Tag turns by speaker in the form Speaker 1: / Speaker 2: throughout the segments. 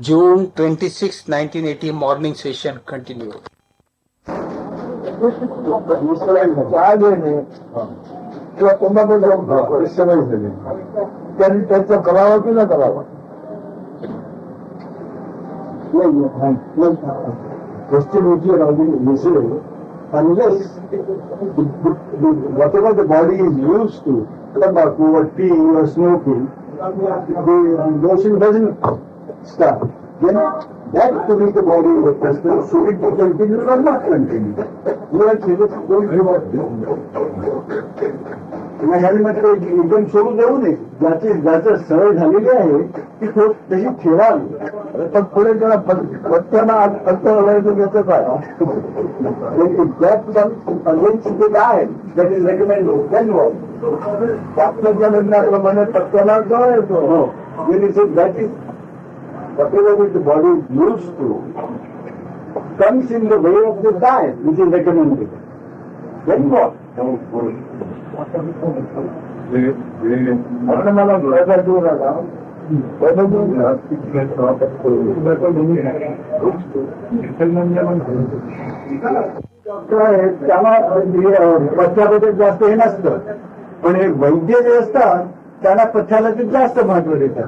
Speaker 1: June 26, 1980 morning session continued.
Speaker 2: किंवा कोणाकडे जाऊन परिश्रमच दिले त्यांनी त्याचा करावा की न करावा question which you are arguing initially, unless whatever the body is used to, tobacco or tea or smoking, the motion doesn't start. Then that to be the body of the person, should it be continued or not continued? You are going to म्हटलं एकदम सोडून देऊ नये ज्याचं सवय झालेली आहे ती तशी ठेवावी पण पुढे त्याला पत्त्याला अर्थ वगैरे घेतं काय आहे दॅट इज रेकमेंडेड आपल्या ज्या लग्नाप्रमाणे पत्त्याला जवळ येतो that is whatever the body is used to comes in the way of the diet which is recommended. Then what? मला घराचा दूर आला त्याला पथ्याबद्दल जास्त हे नसतं पण हे वैद्य जे असतात त्यांना पथ्याला ते जास्त महत्व देतात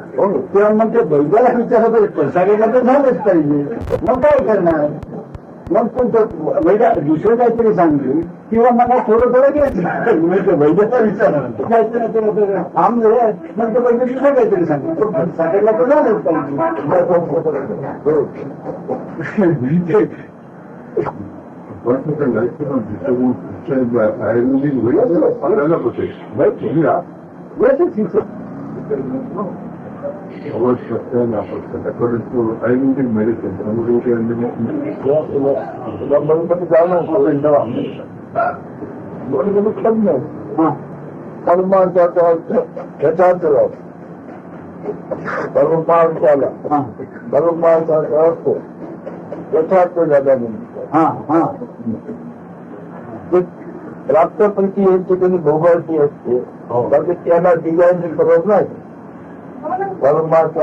Speaker 2: तेव्हा मग ते वैद्याला विचारलं पाहिजे पैसा गेला तर झालंच पाहिजे मग काय करणार मग तुमचं वैद्य दुसरं काहीतरी सांगली किंवा मला थोडं घ्यायचं वैद्याचा विचारणार थांबले मग ते वैद्य दुसरं काहीतरी सांगेल पैसा गेला तर झालंच पाहिजे Yes, it's according to Ayurvedic medicine, राष्ट्रपती यांची त्यांनी भोगाळती असते बाकी त्याला डिझाईन करत नाही परमार्थी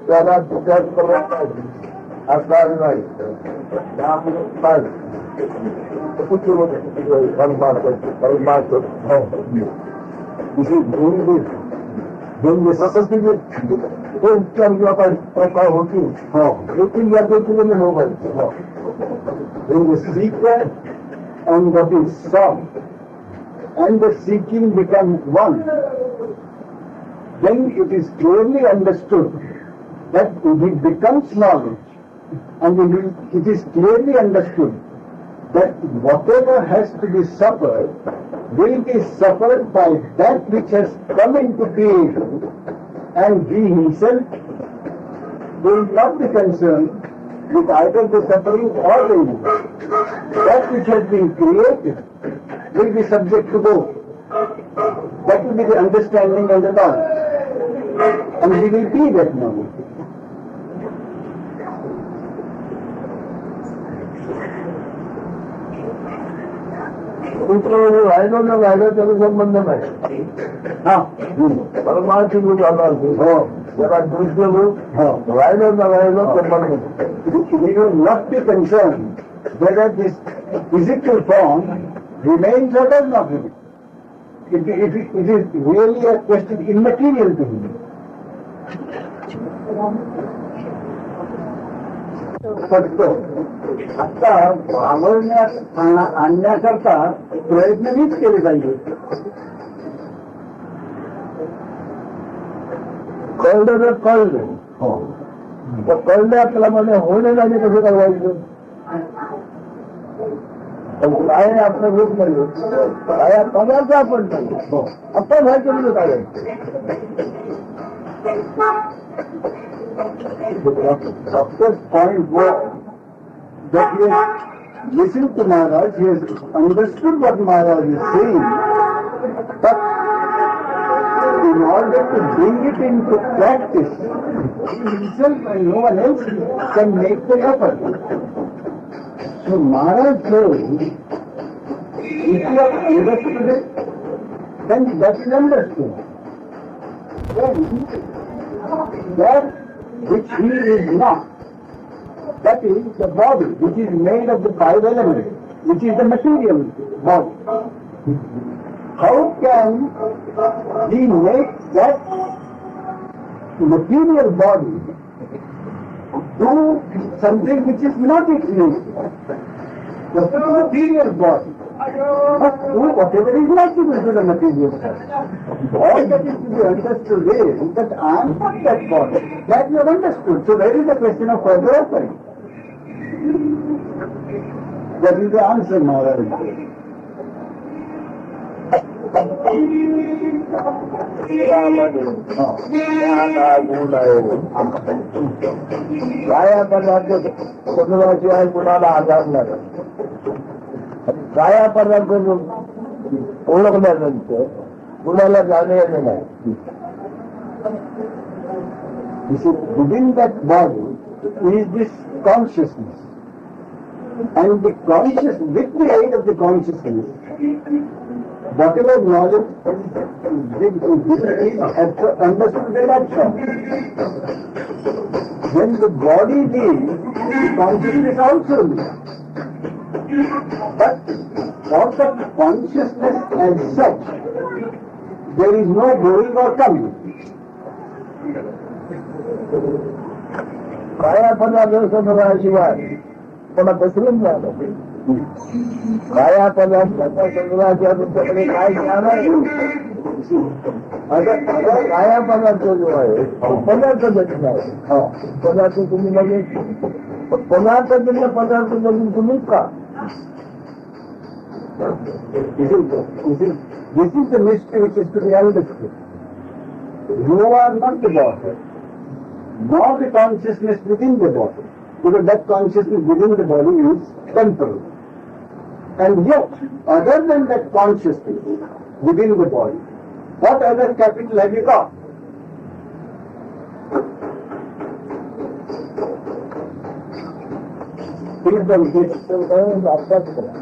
Speaker 2: त्याला डिझाईन करत नाही असणार नाही परमार्थ उपचार किंवा प्रकार होतील लेकिन या पद्धतीने mobile when the seeker and what is sought and the seeking become one, then it is clearly understood that it becomes knowledge and it is clearly understood that whatever has to be suffered will be suffered by that which has come into creation and he himself will not be concerned with either the suffering or the evil. That which has been created will be subject to both. That will be the understanding and the knowledge. And we will be that knowledge. राहिलो ना राहिलो त्याचा संबंध नाही हा परमार्थ रूप आला हो त्याला दृश्य रूप राहिलो ना राहिलो संबंध you must be concerned whether this physical form remains or does not remain. It is really a question immaterial to him. आता आवडण्यास आणण्याकरता प्रयत्न मीच केले पाहिजे कळलं तर कळलं तर कळलं आपल्यामध्ये होणे जाणे कसं करायचं काय आपलं रूप नाही काय पदार्थ आपण नाही आपण काय केलं काय The first point was that he has listened to Maharaj, he has understood what Maharaj is saying, but in order to bring it into practice, he himself and no one else can make the effort. So Maharaj says, if you have understood it, then that is understood. then that which he is not, that is the body which is made of the five elements, which is the material body. How can he make that material body do something which is not its nature? The material body must do whatever is natural to the material body. All that is to be understood is that I am not that body. That you have understood. So where is the question of further offering? That is the answer, Maharaj.
Speaker 3: काया पदार्थ शब्दाशिवाय कुणाला आधार नाही. काया पदार्थ ओळखल्यानंतर कुणाला जाणं नाही.
Speaker 2: You see, within that body is this consciousness. And the consciousness, with the aid of the consciousness, whatever knowledge is understood in that form. When the body leaves, the consciousness also leaves. But for the consciousness as such, there is no going or coming.
Speaker 3: काया पदार्थ शब्दाशिवाय कोणा बसलून झालं. काया पदार्थाचा शब्दाशिवाय तुमच्याकडे काय ज्ञान आहे? आता काया पदार्थ जो आहे पदार्थ देखील आहे. पदार्थ तुम्ही म्हणजे पदार्थ पदार्थ बघून तुम्ही का?
Speaker 2: This is the mystery which is to be understood. You are not the body, nor the consciousness within the body, because that consciousness within the body is temporal. And yet, other than that consciousness within the body, what other capital have you got? Please don't get अभ्यास करा.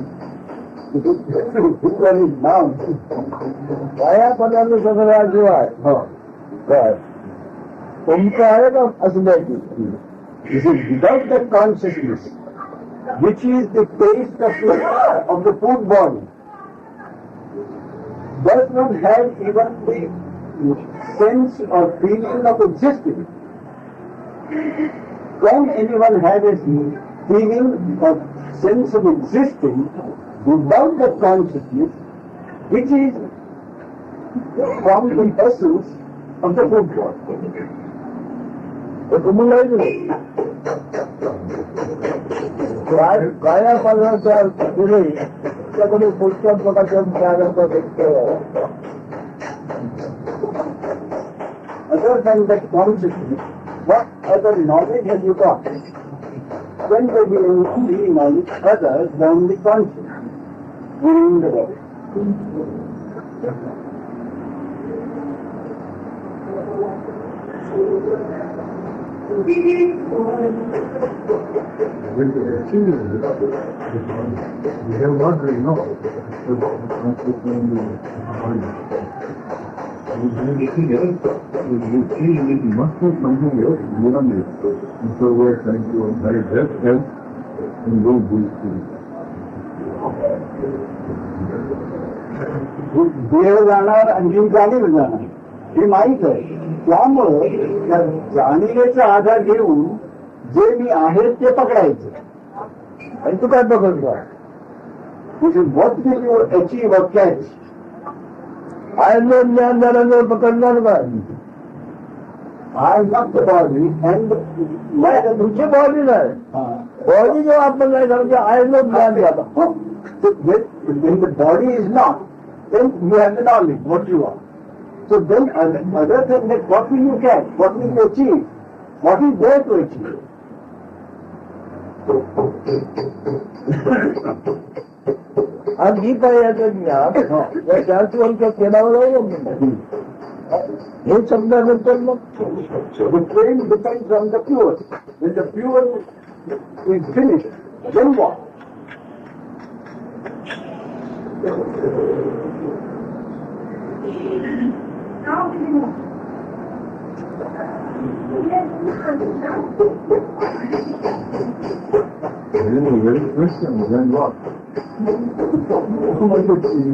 Speaker 3: काया पदार्थ शब्दाशिवाय काय तुमचं आहे का असण्याची?
Speaker 2: This is without that consciousness, which is the taste of the food body, does not have even the sense or feeling of existing. Can anyone have a feeling or sense of existing without that consciousness, which is from the essence of the food body?
Speaker 3: तुम्हाला काया पदार्थ त्याकडे पुढच्या प्रकारच्या
Speaker 2: Other than that consciousness, what other knowledge have you got? When there be any knowledge other than the consciousness within the body?
Speaker 4: We have not really know about the concept and the body. We have anything else. We feel that we must have something else beyond this. And so we are trying to hide that else and go these things.
Speaker 2: देह जाणार आणखी जाणीव जाणार हे माहीत आहे. त्यामुळं या जाणीवेचा आधार घेऊन जे मी आहे ते पकडायचं.
Speaker 3: आणि तू काय पकडतो?
Speaker 2: What will you achieve or catch?
Speaker 3: आयलो ज्ञान झाल्यावर पकडणार काय?
Speaker 2: I am not the body and
Speaker 3: तुमची बॉडी नाही. बॉडी जेव्हा आपण नाही झालं की आयलो ज्ञान झालं.
Speaker 2: when the body is not, then you have the knowledge what you are. So then other than that, what will you catch? What will you achieve? What is there to achieve?
Speaker 3: आणि ही पर्यायाचं ज्ञान या शास्त्रवंच्या केंद्रावर अवलंबून हे शब्दानंतर मग
Speaker 2: The train depends on the pure. When the pure is finished, then what?
Speaker 4: Very question, then what?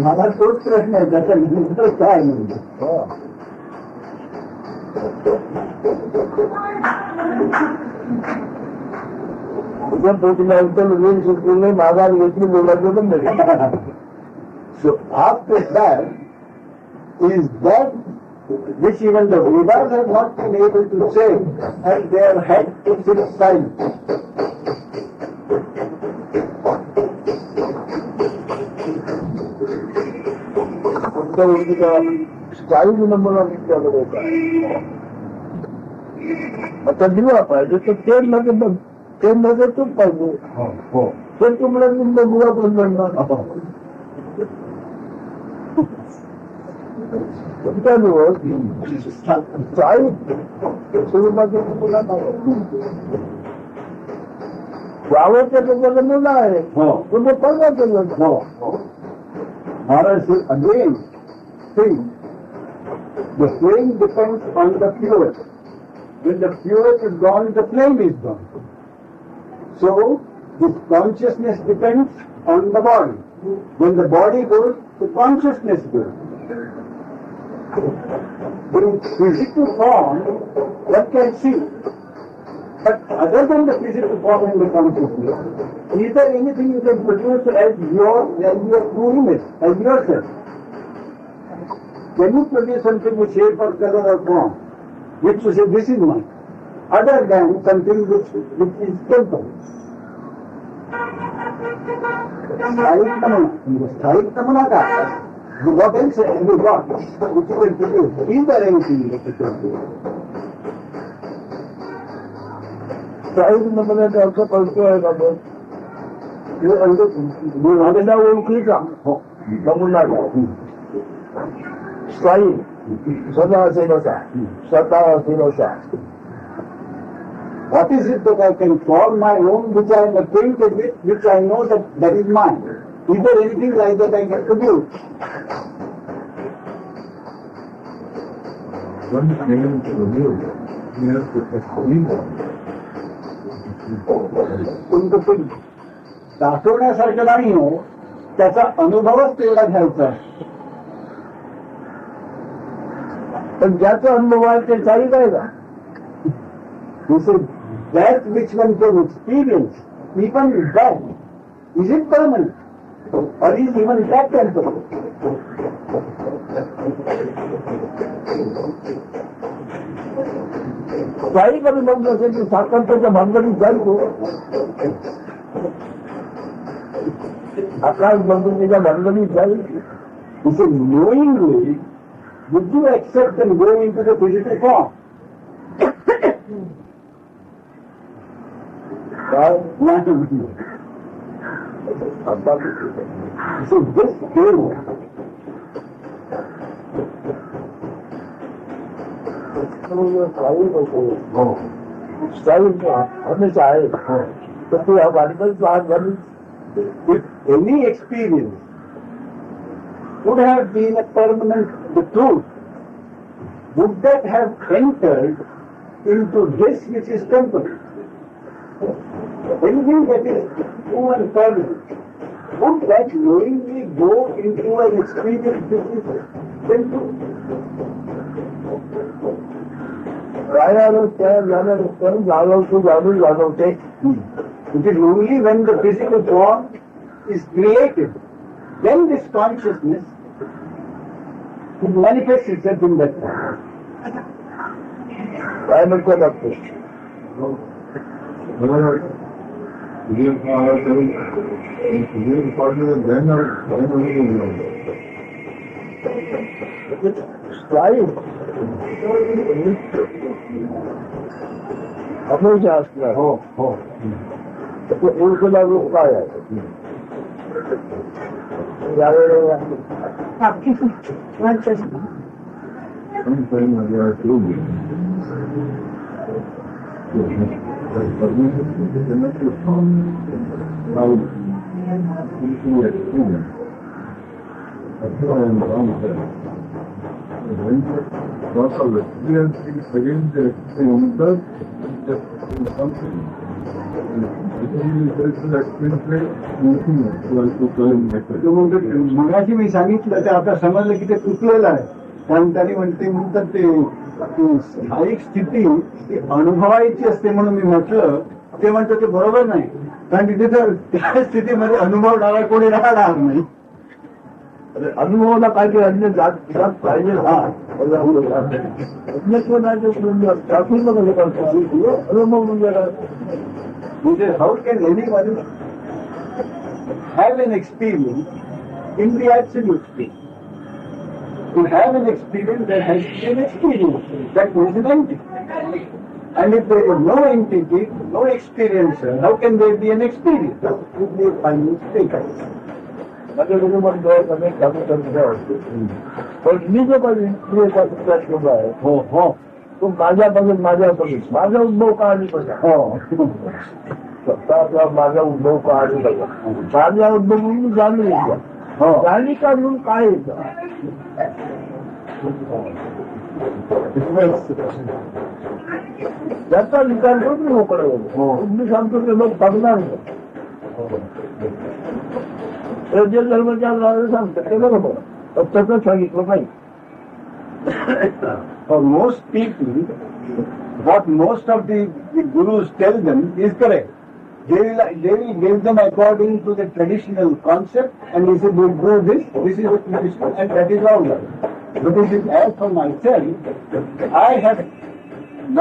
Speaker 2: मला तोच प्रश्न आहे त्याचा नंतर काय म्हणजे
Speaker 3: उद्या पोचल्यानंतर वेळ सुटलेले माघार घेतली बोलायचं पण नाही.
Speaker 2: So after that is that which even the Vedas have not been able to say, and they have had to sit silent.
Speaker 3: कोणत्या गोष्टीचा स्थायी विलंबना विचारलं होता. आता दिला पाहिजे तर ते मध्ये तूप पाहिजे. ते तुम्हाला निंद गुवा बोलणार कोणत्या दिवस स्थायी स्वरूपाचे मुला गावाच्या लोकांना मुलं आहे तुम्ही परवा केलं.
Speaker 2: Maharaj said again, see, the flame depends on the fuel. When the fuel is gone, the flame is gone. So, this consciousness depends on the body. When the body goes, the consciousness goes. In physical form, one can see. But other than the physical form and the consciousness, is there anything you can produce as your true image, as yourself? Can you produce something with shape or color or form, which you say, this is mine, other than something which is temporal? Sthayik tamana ka? What else have you got which you can produce? Is there anything that you can produce?
Speaker 3: स्थायी विलंबनाचा अर्थ कळतोय का बघ. आलेला ओळखीचा नमुना स्थायी सदा असेल असा स्वतः असेल असा.
Speaker 2: What is it that I can call my own, which I am acquainted with, which I know that is mine? Is there anything like that I can produce?
Speaker 4: One thing to review, you have to explain that.
Speaker 2: दाखवण्यासारखं नाही हो, त्याचा अनुभवच तेवढा घ्यायचा आहे.
Speaker 3: पण ज्याचा अनुभव आहे ते स्थायी काय का.
Speaker 2: This is that which one can experience, even that, is it permanent? Or is even that temporary?
Speaker 3: स्थायी कमी बंद असेल की सातत्याच्या भानगडीत जाईल तो. आकाश बंधुकीच्या भानगडीत जाईल.
Speaker 2: He said, knowingly, would you accept and go into the physical form?
Speaker 3: काय
Speaker 2: He said, this thing,
Speaker 3: स्थायी हमेशा आहे तर तू या भानगडीत हात घालून
Speaker 2: if any experience would have been a permanent truth, would that have entered into this which is temporary? Anything that is true and permanent, would that knowingly go into an experience which is temporary?
Speaker 3: रायाला त्या झाल्यानंतर जाणवते.
Speaker 2: It is only when the physical form is created, then this consciousness manifests itself in that form.
Speaker 3: काय म्हणतो लागतो.
Speaker 4: Then
Speaker 3: स्थायी हमेशा असणार. ओळखला रूप काय आहे यावेळेला
Speaker 4: sometime they are true. Now, thinking experience. That's why I am wrong there. When loss of experience is again the experience, just something.
Speaker 2: मगाशी मी सांगितलं ते आता समजलं की ते चुकलेलं आहे. कारण त्यांनी म्हणतात ते स्थायिक स्थिती ती अनुभवायची असते म्हणून मी म्हटलं, ते म्हणतं ते बरोबर नाही. कारण तिथे तर त्या स्थितीमध्ये अनुभवणारा कोणी राहणार नाही.
Speaker 3: अनुभवाला काय काय अन्य जात पाहिजे.
Speaker 2: How can anybody have an experience in the absolute state? To have an experience, there has to be an experience. That means an entity. And if there is no entity, no experiencer, how can there be an experience? That would be a final state.
Speaker 3: पण मी जो काही इंद्रियचा विचार केला आहे,
Speaker 2: हो हो
Speaker 3: तो माझ्यापासून माझा उद्भव काढली पाहिजे.
Speaker 2: हो
Speaker 3: स्वतः आपला माझा उद्भव काढली पाहिजे. माझा उद्भव म्हणून जाणून येतो.
Speaker 2: हो
Speaker 3: जाणी काढून काय येतं? त्याचा विचार करून मी मोकळे होतो. मी सांगतो ते लोक बघणार नाही. जे धर्माच्या सांगतात ते बरोबर, पण तसं सांगितलं नाही.
Speaker 2: For most people, what most of the gurus tell them is correct. They will give them according to the traditional concept, and he said, "We'll do this. This is the traditional, and that is all right." But it is as for myself, I have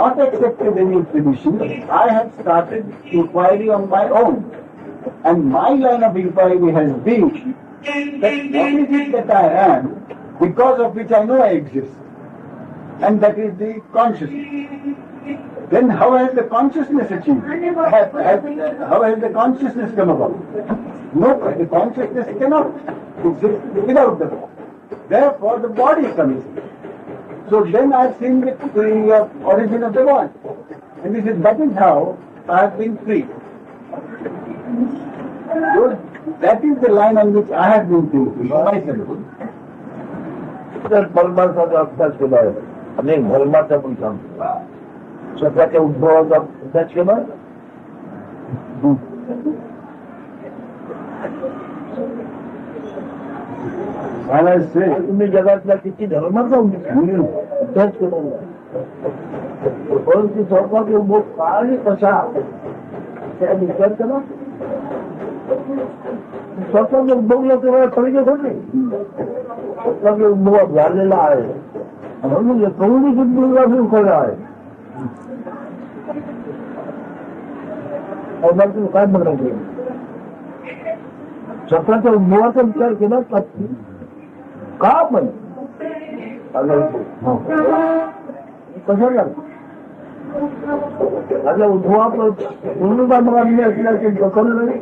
Speaker 2: not accepted any tradition. I have started inquiry on my own, and my line of inquiry has been that what is it that I am, because of which I know I exist. And that is the consciousness. Then how has the consciousness achieved? How has the consciousness come about? No, the consciousness cannot exist without the body. Therefore the body comes in. So then I've seen the origin of the body. And he said, that is how I have been free. So that is the line on which I have been thinking myself.
Speaker 3: तर परमार्थाचा अभ्यास केला आहे आणि धर्माचा पण सांगतो. स्वतःच्या उद्भवाचा अभ्यास केला. तुम्ही जगातल्या किती धर्माचा अभ्यास केला, परंतु स्वतःचा उद्भव काय कसा त्याचा विचार केला. स्वतःचा उद्भवला तेव्हा पाहिजे थोडे. स्वतःचा उद्भव झालेला आहे म्हणून कौणी बुद्धीला खरं आहे. काय म्हणायचं, स्वतःच्या उद्भवाचा विचार केला का पण कशाला माझ्या उद्भवात बांधवांनी असल्याचे दखल नाही.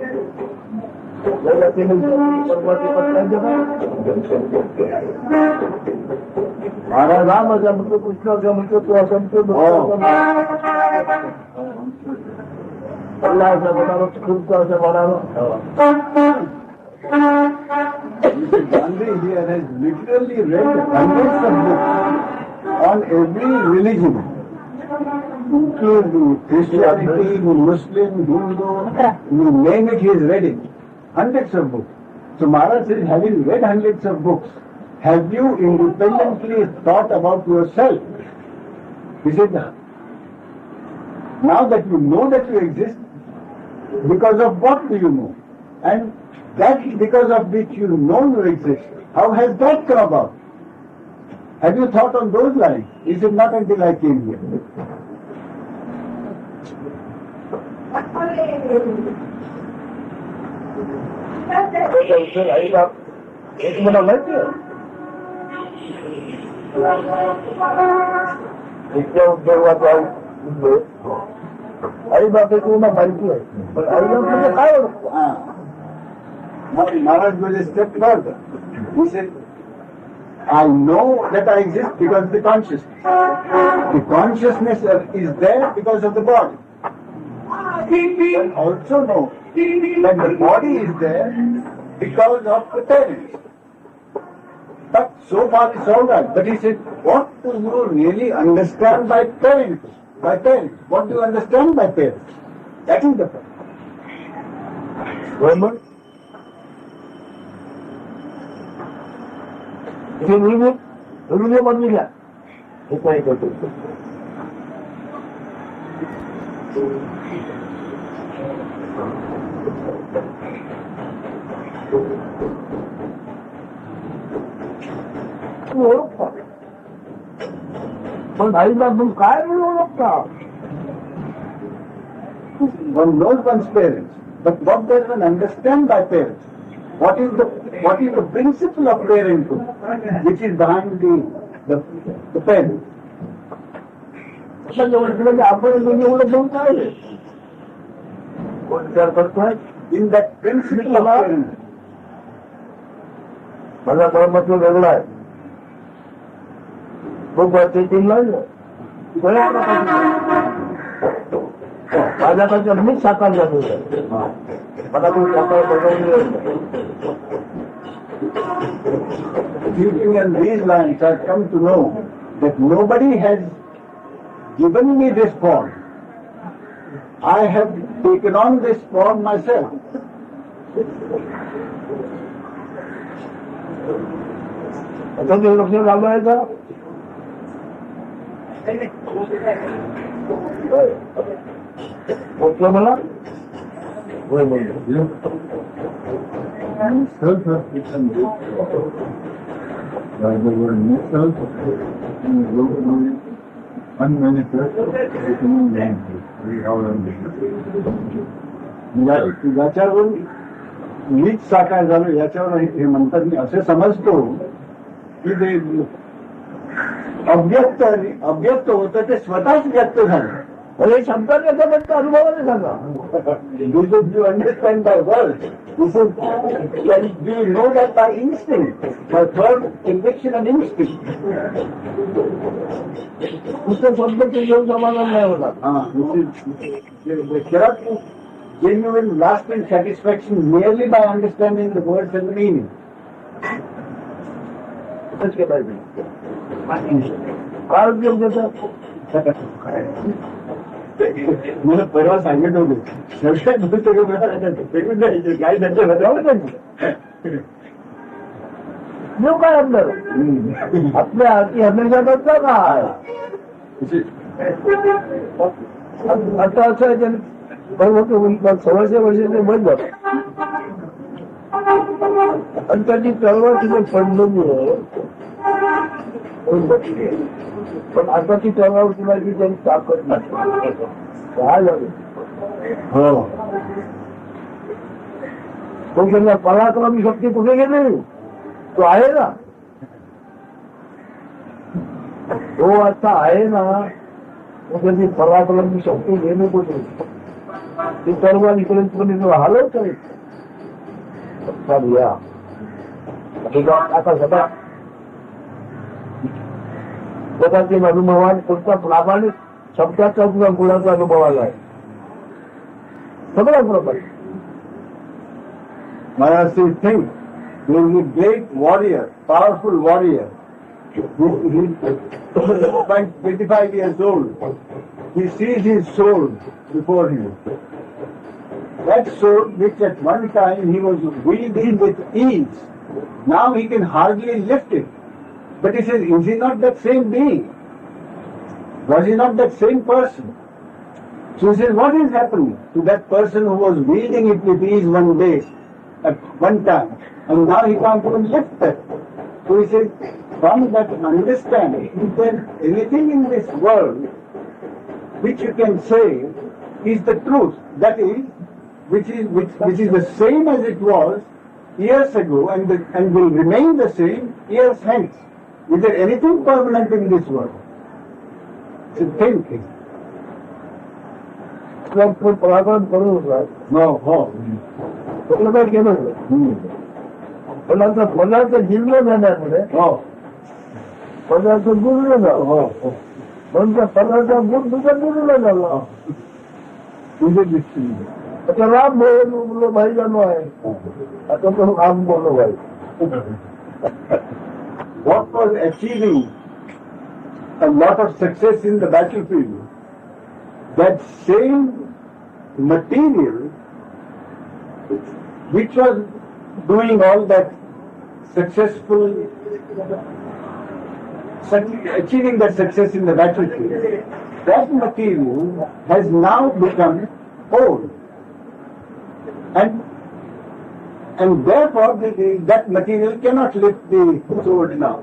Speaker 3: महाराजा म्हणतो कृष्णाचा म्हणतो तो असं अल्लाचा म्हणाला खूप असं म्हणाला.
Speaker 2: Gandhi here has literally read hundreds of books on every religion, including Christianity, Muslim, Hindu, you name it, he has read it. Hundreds of books. So Maharaj says, having read hundreds of books, have you independently thought about yourself? He said, now that you know that you exist, because of what do you know? And that because of which you know you exist, how has that come about? Have you thought on those lines? He said, not until I came here.
Speaker 3: एक मला माहिती आहे इतक्या उद्योगाचा उद्योग आई बाबा तुम्हाला माहिती आहे, पण आई म्हणजे काय ओळखतो.
Speaker 2: Maharaj was a step further. He said, I know that I exist because of the consciousness. The consciousness is there because of the body. I also know that the body is there because of the parents. But so far it's all right. But he said, what do you really understand by parents? by parents. What do you understand by parents? That is the point.
Speaker 3: Remember? If you read it, you will know what we got. It's very good. ओळखता पण आईला मग काय म्हणून ओळखता
Speaker 2: One knows one's parents, but what does one understand by parents? What is the principle of parenthood, which is behind the parent?
Speaker 3: म्हणजे आपण एवढं घेऊन काय कोण विचार करतोय
Speaker 2: In that principle of parenthood,
Speaker 3: माझा धर्मत्व वेगळा आहे खूप वर्षाची माझ्याकडच्या मीच साकार झालो मला कोणी साकार बनवली
Speaker 2: Thinking in these lines, I've come to know that nobody has given me this form. I have taken on this form myself.
Speaker 3: आता ते लक्ष घालू आहे का ओळखलं मला होय बोललो
Speaker 4: Like the word myself, unmanifest, becoming language. We all
Speaker 2: याच्यावरून मीच साकार झालो याच्यावर हे म्हणतात मी असे समजतो की ते अव्यक्त होतं ते स्वतःच व्यक्त झालं.
Speaker 3: अरे शब्द त्याच्याबद्दल अनुभवाने सांगा
Speaker 2: This is you understand by word. This is you know that by instinct, by firm conviction and instinct.
Speaker 3: नुसतं शब्दाचे घेऊन समाधान नाही होणार
Speaker 2: There cannot be genuine lasting satisfaction merely by understanding the words and the meaning.
Speaker 3: असंच केलं काय उपयोग त्याचा
Speaker 2: मला परवा सांगत होते काय
Speaker 3: देऊ काय आपलं आपल्या हाती हमेशा करता काय आता असं आहे सोळाशे वर्षाचे बंद आणि त्याची चळवळ तिथे पडलेली पण आताची चळवळ तुला की त्यांनी ताकद नाही काय झालं
Speaker 2: हो
Speaker 3: तो त्यांना पराक्रमी शक्ती कुठे गेली तो आहे ना तो आता आहे ना त्याची पराक्रमी शक्ती घेणे कुठे ती चळवळ इकडे कोणी हलवत आता सदा स्वतःचे अनुभवान कोणता प्रामाणिक शब्दाचा किंवा गुणाचा अनुभव आला आहे सगळ्या बरोबर
Speaker 2: Maharaj says, think, there is a great warrior, powerful warrior. He is 25 years old. He sees his sword before him. That sword, which at one time he was wielding with ease, now he can hardly lift it. But he says, is he not that same being? Was he not that same person? So he says, what is happening to that person who was wielding it with ease one day, at one time, and now he can't even lift it? So he says, from that understanding, is there anything in this world which you can say is the truth? That is, which is the same as it was years ago and will remain the same years hence. Is there anything permanent in this world? So think.
Speaker 3: पराक्रम करू
Speaker 2: No, हो.
Speaker 3: कुठलं काय केलं पदार्थ जिंकलं जाण्यामुळे
Speaker 2: हो.
Speaker 3: पदार्थ गुरलं झालं
Speaker 2: हो. हो.
Speaker 3: म्हणून त्या पदार्थ गुण तुझा गुरलं झाला
Speaker 2: तुझे दृष्टी.
Speaker 3: आता राम बोललो भाई जाणो आहे आता तो राम बोललो भाई
Speaker 2: What was achieving a lot of success in the battlefield that same material which was doing all that successful, achieving that success in the battlefield, that material has now become old. And therefore that material cannot lift the sword now.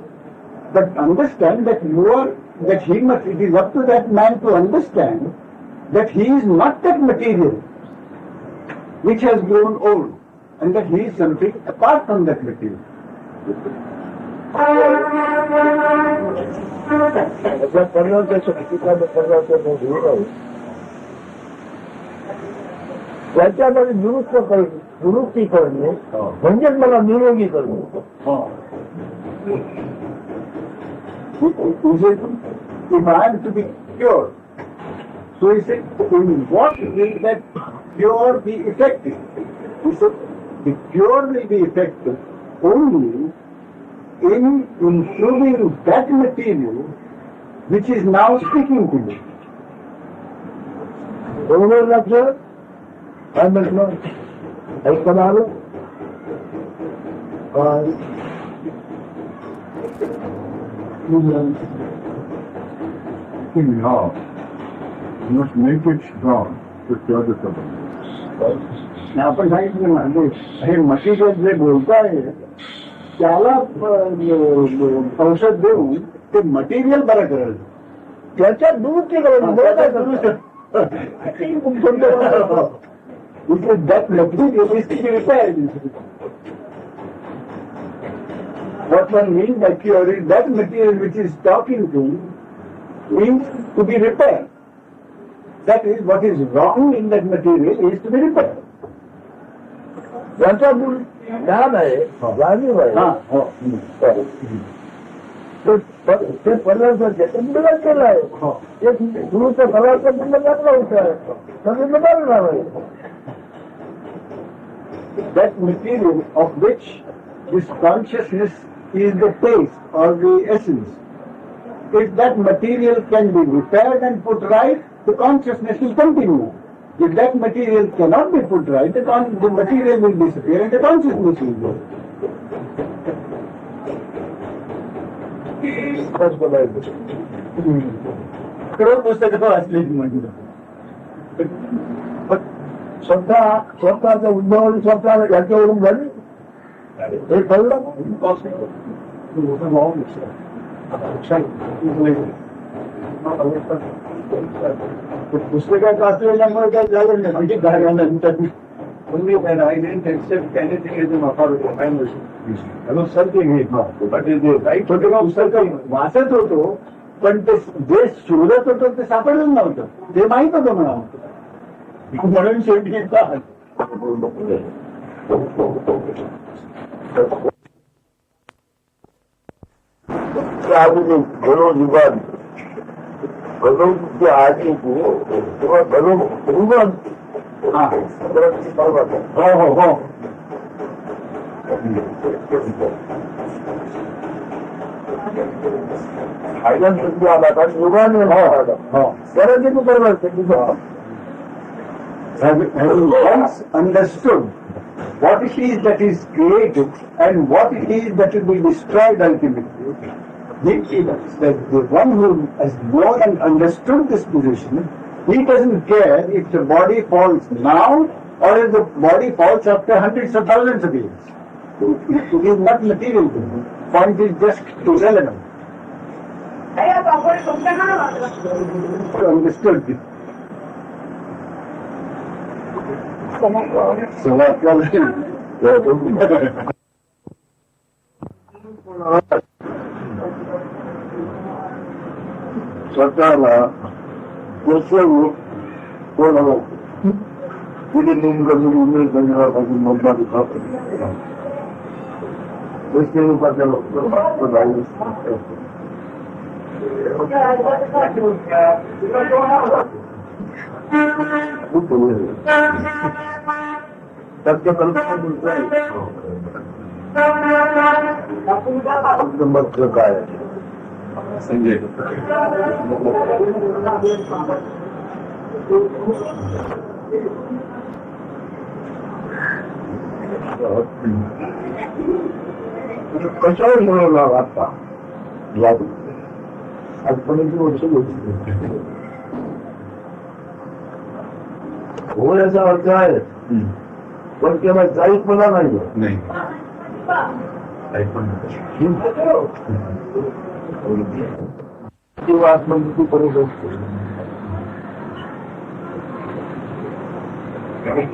Speaker 2: But understand that it is up to that man to understand that he is not that material which has grown old, and that he is something apart from that material.
Speaker 3: त्याच्यामध्ये दुरुस्ती करणे म्हणजेच मला निरोगी करणे.
Speaker 2: If I am to be pure, so he said, in what will that pure be effective? He said, the pure will be effective only in improving that material which is now speaking to me.
Speaker 3: बरोबर लक्षात काय म्हटलं ऐकून आलं.
Speaker 4: Now, you must make it strong to cure the trouble.
Speaker 2: आपण सांगितलं ना, हे मशीद जे बोलताय त्याला औषध देऊन ते मटेरियल बरं करेल.
Speaker 3: त्याच्यात दुरुस्ती करायची.
Speaker 2: That material is to be repaired. What one means by pure is that material which is talking to means to be repaired. That is, what is wrong in that material is to be repaired.
Speaker 3: ज्याचा मूळ ज्ञान आहे जाणीव आहे ते पदार्थाचे बदल केला आहे. एक गुरुचा पदार्थ चांगला होता तरी बदलणार आहे.
Speaker 2: That material of which this consciousness is the taste or the essence. If that material can be repaired and put right, the consciousness will continue. If that material cannot be put right, the material will disappear and the consciousness will go. पुस्तकं वाचलेली म्हणजे
Speaker 3: स्वतःचा उद्भव स्वतः याच्यावरून झाली हे कळलं.
Speaker 2: पुस्तकात वाचलेल्यामुळे काही झालं नाही. म्हणजे झाल्यानंतर I didn't accept anything as an authority. I was something but पुस्तकं वाचत होतो, पण ते जे शोधत होतो ते सापडलं नव्हतं. ते माहित होतं मला, म्हणून शेवटी
Speaker 3: घरोजीवन घरोची आजी किंवा घरोजीवन
Speaker 2: हो
Speaker 3: आयरन सुद्धा आला कारण युगान त्याला किती बरोबर
Speaker 2: having once understood what it is that is created and what it is that will be destroyed ultimately, the one who has known and understood this position, he doesn't care if the body falls now or if the body falls after hundreds of thousands of years. It is not material to him. Point is just irrelevant. Understood this.
Speaker 3: स्वतःला कोसळून कोणाला तिथे नेमकं उमेद करण्यापासून मोठा सत्य कल्पना बोलतोय काय संजय कशावर मिळवला आता आज 15 वर्ष होती. हो याचा अर्थ आहे, पण तेव्हा जाईत मला नाही.
Speaker 4: नाही
Speaker 3: किंवा आत्मनिर्भर करू शकतो.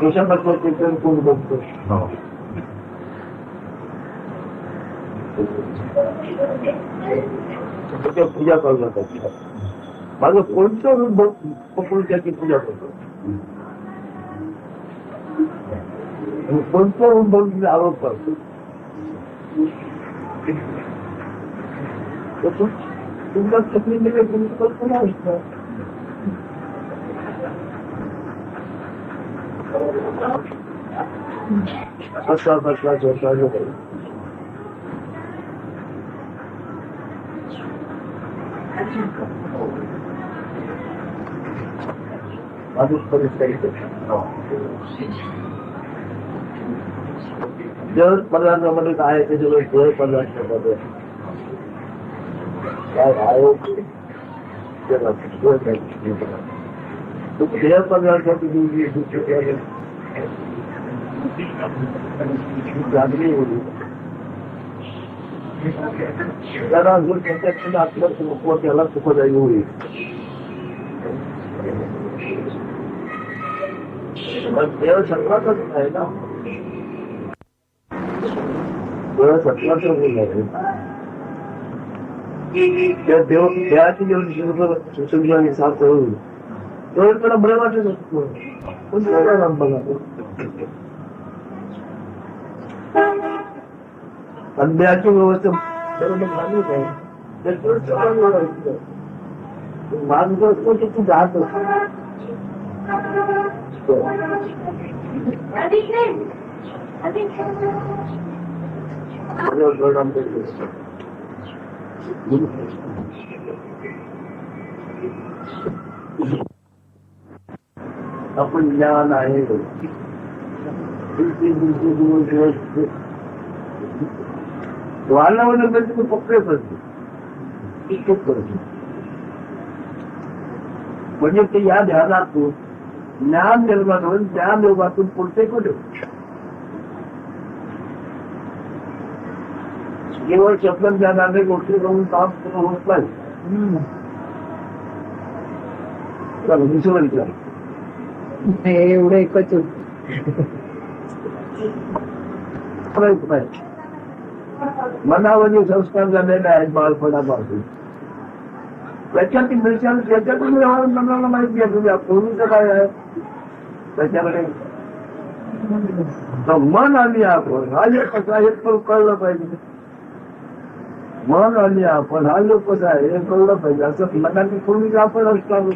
Speaker 3: कशाबद्दल ते कोण बघतो. पूजा करणार त्याची माझं कोणतं पकडून त्याची पूजा करतो. कोणतं बघून आरोप करतो. तुमच्या तकलीफ तुमची कल्पना असतं. कसा कसला स्वतः माणूस परिस्थिती जर पदार्थामध्ये काय आहे त्याच्यावर जर पदार्थामध्ये काय आहे त्या पदार्थाची जागरी होती. त्याला जर त्याच्याकडे आपल्या सुख त्याला सुखदायी होईल. देव सत्वाचाच आहे ना, देव सत्वाचं बोल आहे. त्या देव देवाची जेवढी सुसंख्या साथ होईल तेवढं त्याला बरं वाटत असतो. पण तेवढा बघा अंड्याची व्यवस्था माणूस आहे माणूस असतो की तू जात असतो. आपण ज्ञान आहे वाढल्यावर तुम्ही पक्के करतो म्हणजे ते या ध्यानातून ज्ञान निर्माण होईल. त्या योगातून पुढचे कुठे केवळ शब्द ज्ञानाने गोष्टी करून काम पूर्ण होत नाही. चला दुसरं विचार
Speaker 1: एवढं एकच
Speaker 3: मनावर संस्कार झालेले आहेत बाळपणापासून. त्याच्यातून मिळशाल त्याच्यातून मनाला माहिती आहे तुम्ही पूर्वीचं काय आहे त्याच्याकडे मन आली आपण हा योग कसा हे कळलं पाहिजे. मन आली आपण हा योग कसा आहे हे कळलं पाहिजे. असं मनाने पूर्वी आपण असतो.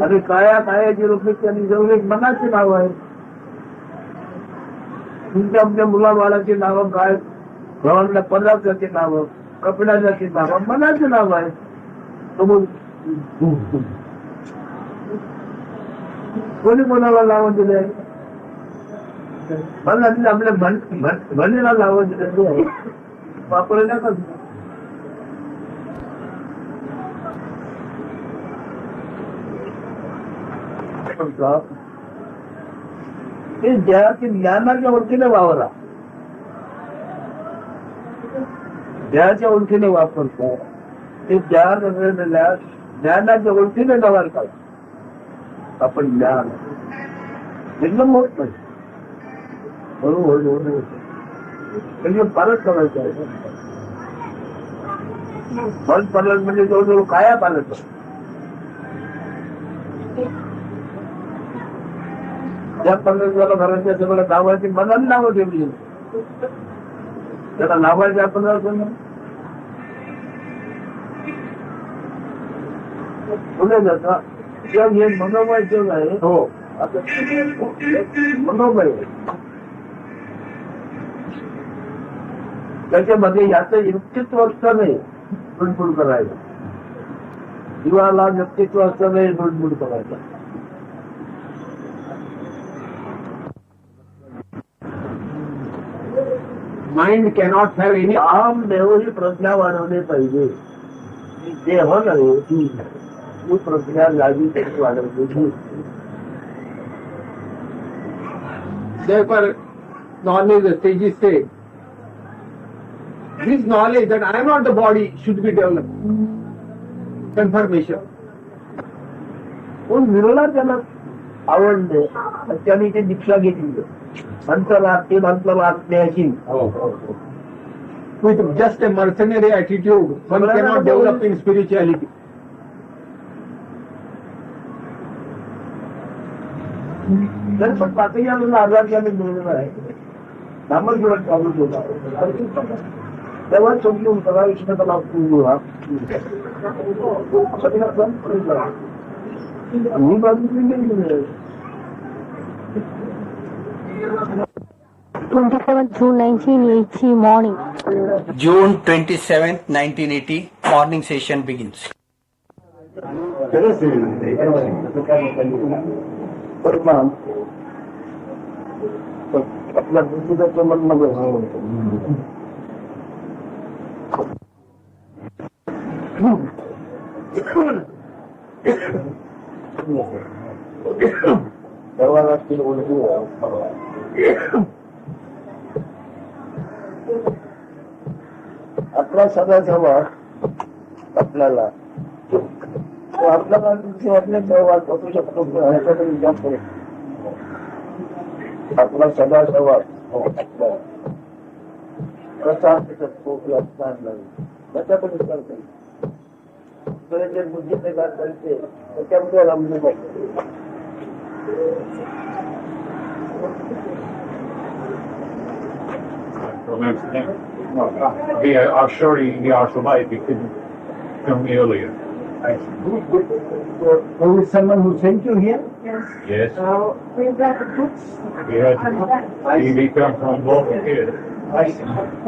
Speaker 3: अरे कायाची रूपे त्यांनी जवळ एक मनाचे नाव आहे. तुमच्या आपल्या मुलाबाळाची नावं काय भगवानला पदार्थाची नावं कपिलाची नावं मनाचे नाव आहे. कोणी कोणाला नावं दिले मला आपल्या भणीला नावं दिले वापरल्या का ते ज्ञानाच्या ओळखीने वावरा. ज्ञानाच्या ओळखीने वापरतो ते ज्ञानाच्या ओळखीने व्यवहार करा. आपण ज्ञान एकदम होत नाही हळूहळू म्हणजे पालक करायचं आहे. मन पालक म्हणजे जवळजवळ काया पालक त्या पद्धतीला घराच्या सगळ्या नावाची मनाने नावं ठेवली. त्याला नावाचे आपण पुढे जाता जग हे मनोमय जग आहे. हो आता मनोमय त्याच्यामध्ये याचं व्यक्तित्व असतं नाही बुडबुड करायचं. जीवाला व्यक्तित्व असतं नाही बुडबुड करायचं.
Speaker 2: Mind cannot have any.
Speaker 3: काम देवही प्रज्ञा वाढवली पाहिजे. देह नव्हे ही प्रज्ञा लागली त्याची वाढवली.
Speaker 2: Therefore, knowledge, the sages say, this knowledge that I am not the body should be developed. Confirmation.
Speaker 3: पण विरोला त्याला आवडले त्याने ते दीक्षा घेतली. अंतरात्म्याची
Speaker 2: With just a mercenary attitude, one cannot develop in spirituality.
Speaker 3: तर पण पातळीला आधार ज्याने मिळलेला आहे नामजीवन चालू होता तेव्हा समजून सगळा विष्णूला मी बाजू
Speaker 5: 27th June 1980 morning.
Speaker 1: June 27th, 1980, morning session begins.
Speaker 3: आपल्या बुद्धीचं मन मध्ये तेव्हा लागतील उलटी आपला सगळा सहवास आपल्याला आपल्याला आपल्या सहवास असू शकतो ह्याच्याकडे विचार करू. आपला सदा सहवास कसा त्याच्याकडे विचार करू. जे बुद्धीचे काय करते त्याच्यामध्ये रमले पाहिजे.
Speaker 4: We are sorry we are so late. We couldn't come earlier.
Speaker 2: Who is someone who sent you here?
Speaker 4: Yes.
Speaker 5: We've got the books.
Speaker 4: We had we come from local here.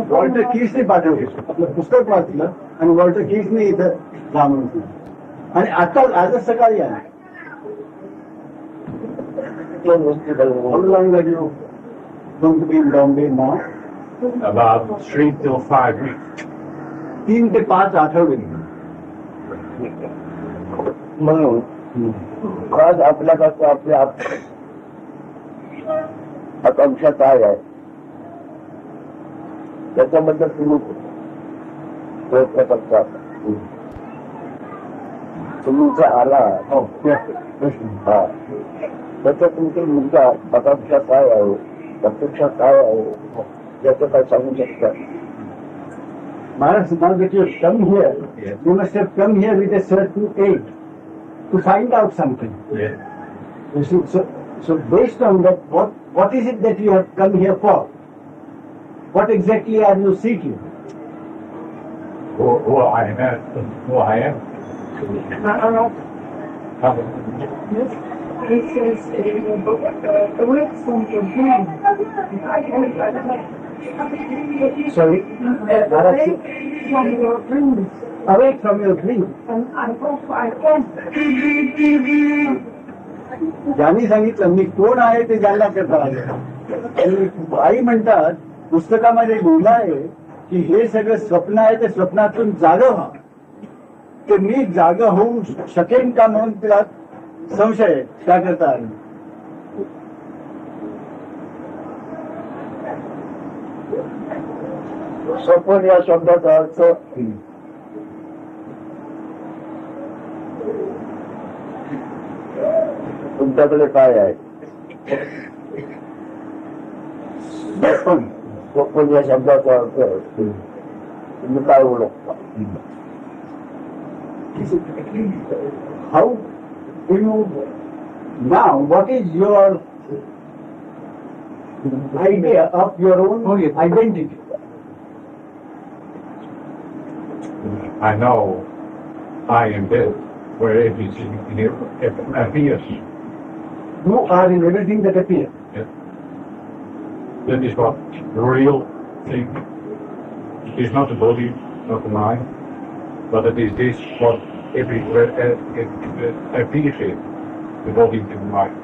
Speaker 2: Walter कीजने पाठवले. आपलं पुस्तक वाचलं आणि Walter कीजने इथं जाणून दिलं. आणि आता आजच सकाळी आले. How long are you going to be in Bombay now?
Speaker 4: About 3 till 5 weeks.
Speaker 2: 3 ते 5 आठवडे.
Speaker 3: म्हणून आज आपल्याकडे आपल्या आकांक्षा काय आहे त्याच्याबद्दल तुम्ही प्रयत्न करता. तुमचा आला हा त्याचा तुमची मुद्दा आकांक्षा काय आहे अपेक्षा काय आहे याचं काय सांगू शकता.
Speaker 2: Maharaj, now that you have come here, you must have come here with a certain aim to find out something.
Speaker 4: Yes.
Speaker 2: You see, so based on that, what is it that you have come here for? What exactly are you seeking?
Speaker 4: Who I am. Who I am.
Speaker 5: This is away from your dream.
Speaker 2: Sorry?
Speaker 5: Away from your dreams.
Speaker 2: Awake from your dream.
Speaker 5: And I hope I can.
Speaker 2: ज्यांनी सांगितलं मी कोण आहे ते जाणला करता आले. आई म्हणतात पुस्तकामध्ये लिहिलं आहे की हे सगळं स्वप्न आहे ते स्वप्नातून जागं व्हा. ते मी जागं होऊ शकेन का म्हणून तिला संशय आहे. त्या करता आले.
Speaker 3: स्वप्न या शब्दाचा अर्थ तुमच्याकडे काय आहे. स्वप्न या शब्दाचा अर्थ तुम्ही काय ओळखता.
Speaker 2: How do you now? What is your idea of your own identity?
Speaker 4: I know I am dead where everything appears.
Speaker 2: You are in everything that appears.
Speaker 4: Yes. That is what the real thing it is not the body, not the mind, but it is this what everywhere appreciate the body and the mind.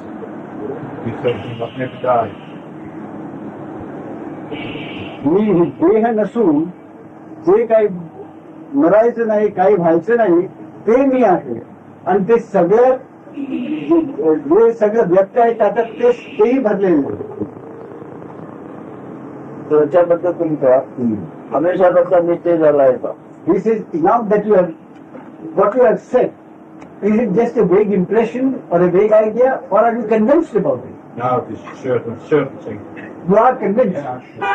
Speaker 4: It's something that never dies.
Speaker 2: मी ही देह नसून जे काही मरायचं नाही, काही व्हायचं नाही, ते मी आहे. आणि ते सगळं जे सगळं व्यक्त आहे त्याच्यात तेही भरलेलं आहे.
Speaker 3: त्याच्याबद्दल तुमचा हमेशा त्याचा निश्चय झाला आहे का?
Speaker 2: This is not that you have, what you have said, is it just a vague impression or a vague idea, or are you convinced about it?
Speaker 4: No, it is certain thing.
Speaker 2: You are convinced.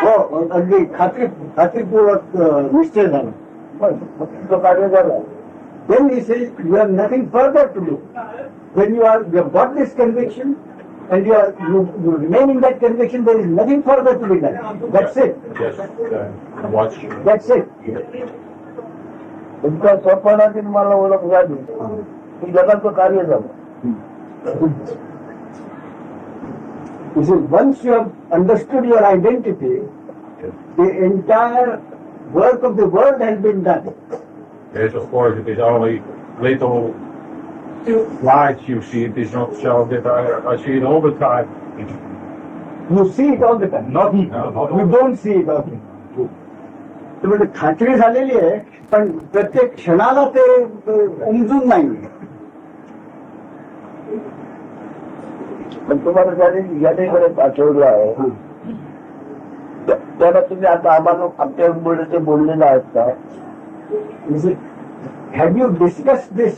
Speaker 2: हो, अगदी खात्रीपूर्वक निश्चय झाला.
Speaker 3: तुमचं कार्य झालं.
Speaker 2: Then he says you have nothing further to do. When you have got this conviction and you remain in that conviction, there is nothing further to be done. That's it.
Speaker 4: Yes, watch.
Speaker 2: That's it.
Speaker 3: तुमच्या स्वप्नाची मला ओळख झाली की जगाचं कार्य झालं.
Speaker 2: You see, once you have understood your identity, the entire work of the world has been done.
Speaker 4: Yes, of course, it is only little lights you see. It is not so that I see it all the time.
Speaker 2: You see it all the time.
Speaker 4: Not
Speaker 2: You don't see it all the time. तर म्हणजे खात्री झालेली आहे, पण प्रत्येक क्षणाला ते उमजून नाही.
Speaker 3: पण तुम्हाला ज्याने यानेकडे पाठवलं आहे त्याला तुम्ही आता आम्हाला आमच्या मुळे बोललेलं आहेत का?
Speaker 2: Have you discussed this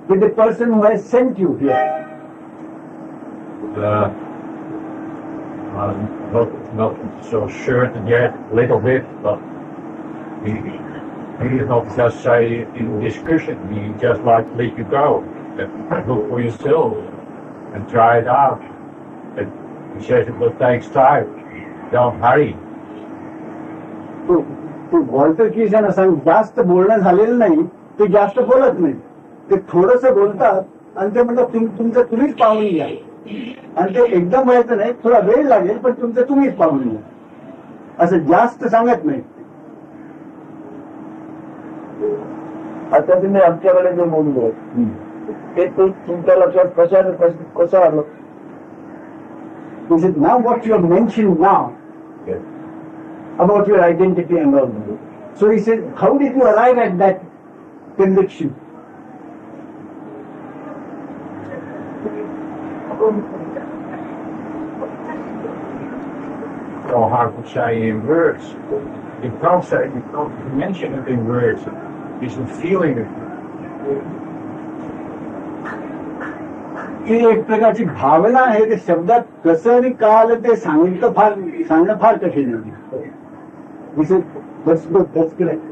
Speaker 2: with the person who has sent you here?
Speaker 4: not so certain yet, little bit, but he is not just say in discussion. He just like let you go, and look for yourself and try it out. And he says it will take time. Don't hurry.
Speaker 2: तू बोलतो की ना सांग, जास्त बोलणं झालेलं नाही, ते जास्त बोलत नाही, ते थोडस बोलतात आणि ते म्हणतात तुमचं तुम्हीच पाहून घ्या. आणि ते एकदम व्हायचं नाही, थोडा वेळ लागेल, पण तुमचं तुम्हीच पाहून घ्या, असं जास्त सांगत नाही.
Speaker 3: आता तुम्ही आमच्याकडे जे बोललो ते तुमच्या लक्षात कसं आलं?
Speaker 2: Is it now what you have mentioned now about your identity and all that? So he said, how did you arrive at that conviction?
Speaker 4: So hard to say in words. You can't say, you can't mention it in words. It's a feeling.
Speaker 2: ही एक प्रकारची भावना आहे, ते शब्दात कसं आणि का आलं ते सांगणं फार कठीण आहे. This is that's good, that's correct.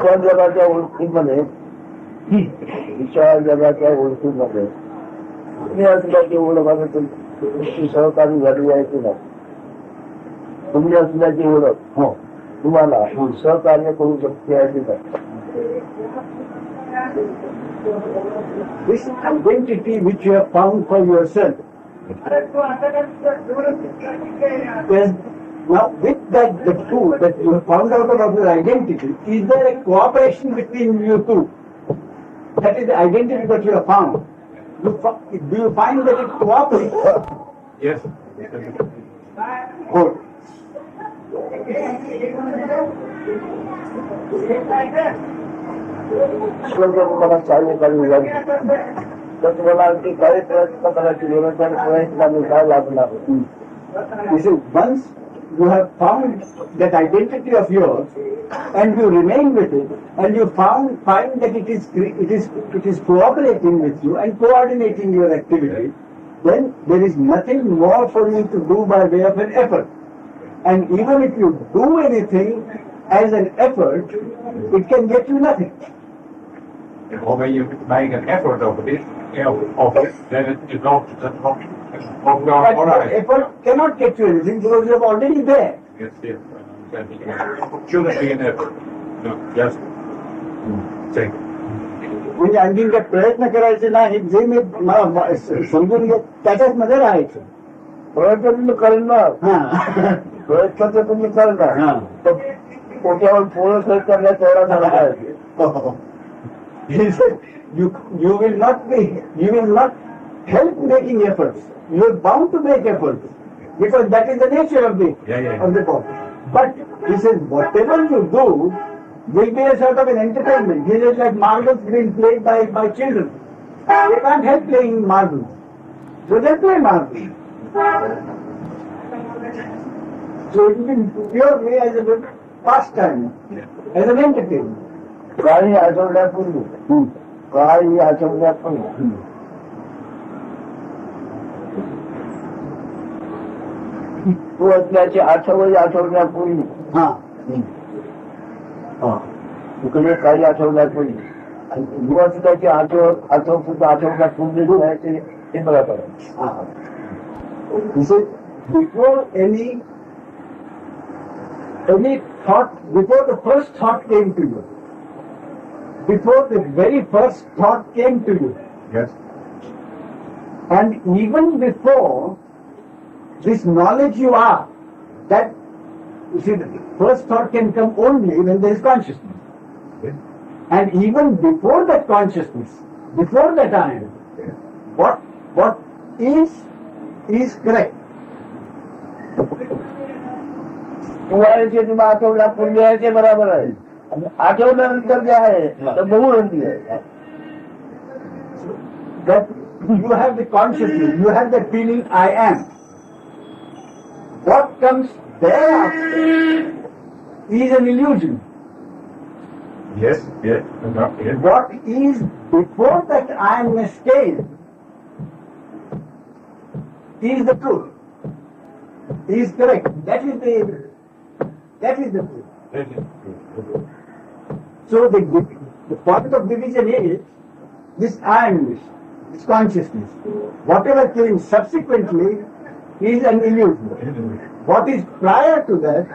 Speaker 3: त्या जगाच्या ओळखीमध्ये विशाल जगाच्या ओळखीमध्ये तुम्ही असल्याची ओळख आहे, तुमची सहकारी झाली आहे की नाही? तुम्ही असल्याची ओळख
Speaker 2: हो,
Speaker 3: तुम्हाला सहकार्य करू शकते आहे की नाही?
Speaker 2: this identity which you have found for yourself, there's now with that the two that you have found out about your identity, is there a cooperation between you two? That is the identity that you have found. Do you find that it cooperates?
Speaker 4: Yes.
Speaker 2: Good.
Speaker 3: तुम्हाला कार्यकारी झाली तर तुम्हाला आणखी काही प्रयत्न करायची गरज आहे. प्रयत्नाने काय लागणार?
Speaker 2: You see, once you have found that identity of yours and you remain with it, and you find that it is cooperating with you and coordinating your activity, then there is nothing more for you to do by way of an effort. And even if you do anything as an effort, it can get you nothing.
Speaker 4: Or when you make an effort of it, then it won't go
Speaker 2: But
Speaker 4: all right.
Speaker 2: effort cannot get you anything because you are already there.
Speaker 4: Yes, yes. Shouldn't be an effort. No, just think.
Speaker 2: म्हणजे आणखीन काही प्रयत्न करायचे नाही, जे मी मला समजून घेत त्याच्याच मध्ये राहायचं.
Speaker 3: प्रयत्न तुम्ही करणार,
Speaker 2: हा
Speaker 3: प्रयत्न तर तुम्ही करणार,
Speaker 2: हा.
Speaker 3: पोट्यावर पोळं सर करण्यात तेवढा झाला पाहिजे.
Speaker 2: He said, you will not help making efforts. You are bound to make efforts because that is the nature of the body. But he says, whatever you do will be a sort of an entertainment. He says like marbles being played by children. They can't help playing marbles, so they play marbles. So it will be purely as a pastime, as an entertainment.
Speaker 3: काही आठवड्यापूर्वी, काही आठवड्यापूर्वी तू असल्याचे आठवड्यापूर्वी
Speaker 2: हा
Speaker 3: तुकडे काही आठवड्यापूर्वी आणि तू असल्याचे आठवड्यापूर्वी राहायचे ते मला कळलं.
Speaker 2: He said, before any thought, before the first thought came to you, before the very first thought came to you,
Speaker 4: Yes.
Speaker 2: and even before this knowledge you are, that, you see, the first thought can come only when there is consciousness.
Speaker 4: Yes.
Speaker 2: And even before that consciousness, before that I am, what is correct.
Speaker 3: तू आहे ते तुम्हाला आठवड्यापूर्वी आहे ते बरोबर आहे, आणि आठवड्यानंतर जे आहे तर बहुरंगी आहे.
Speaker 2: That you have the consciousness, you have the feeling I am. What comes thereafter is an illusion.
Speaker 4: Yes. Yes. Yes.
Speaker 2: What is before that I am scale is the truth, is correct. That is the truth. So the point of division is this I am, this consciousness. Whatever came subsequently is an illusion. What is prior to that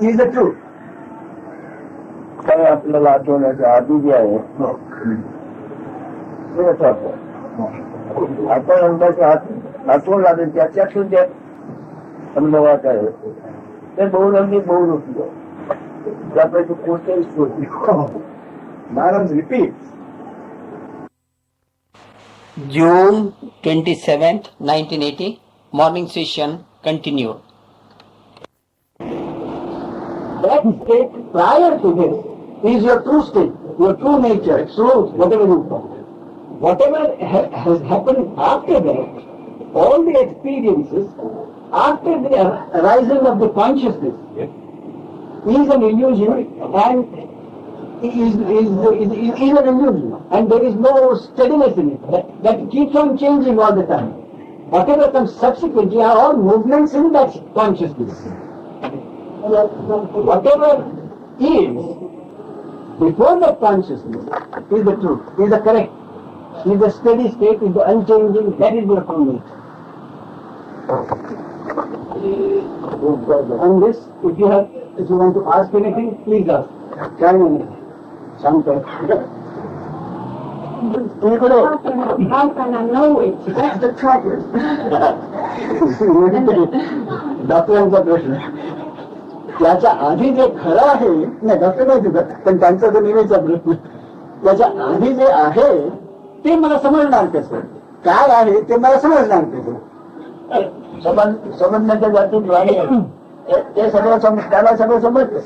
Speaker 2: is the truth.
Speaker 3: काय आपल्याला आठवण्याच्या आधी जे आहे ते असं आपण अंगाच्या आठवण लागेल त्याच्यातून जे अनुभवात आहे ते बहुरंगी बहुरूपी आहे. त्यापैकी कोणत्याही स्फूर्ती
Speaker 2: Maharaj repeats.
Speaker 1: June 27th, 1980, morning session continued.
Speaker 2: That state prior to this is your true state, your true nature, truth, whatever you call it. Whatever has happened after that, all the experiences after the arising of the consciousness is an illusion and is an illusion, and there is no steadiness in it. That keeps on changing all the time. Whatever comes subsequently are all movements in that consciousness. Whatever is before that consciousness is the truth, is the correct, is the steady state, is the unchanging, that is the true nature. On this, if you want to ask anything, please ask. Chime in.
Speaker 5: How can I know it? That's the trouble.
Speaker 2: डॉक्टरांचा प्रश्न. त्याच्या आधी जे खरं आहे, नाही doctor नाही तिथं, पण त्यांचा जो नेहमीचा प्रश्न, त्याच्या आधी जे आहे ते मला समजणार कसं, काय आहे ते मला समजणार कसं.
Speaker 3: समजण्याच्या जातीत राहिले ते सगळं त्याला सगळं समजतं,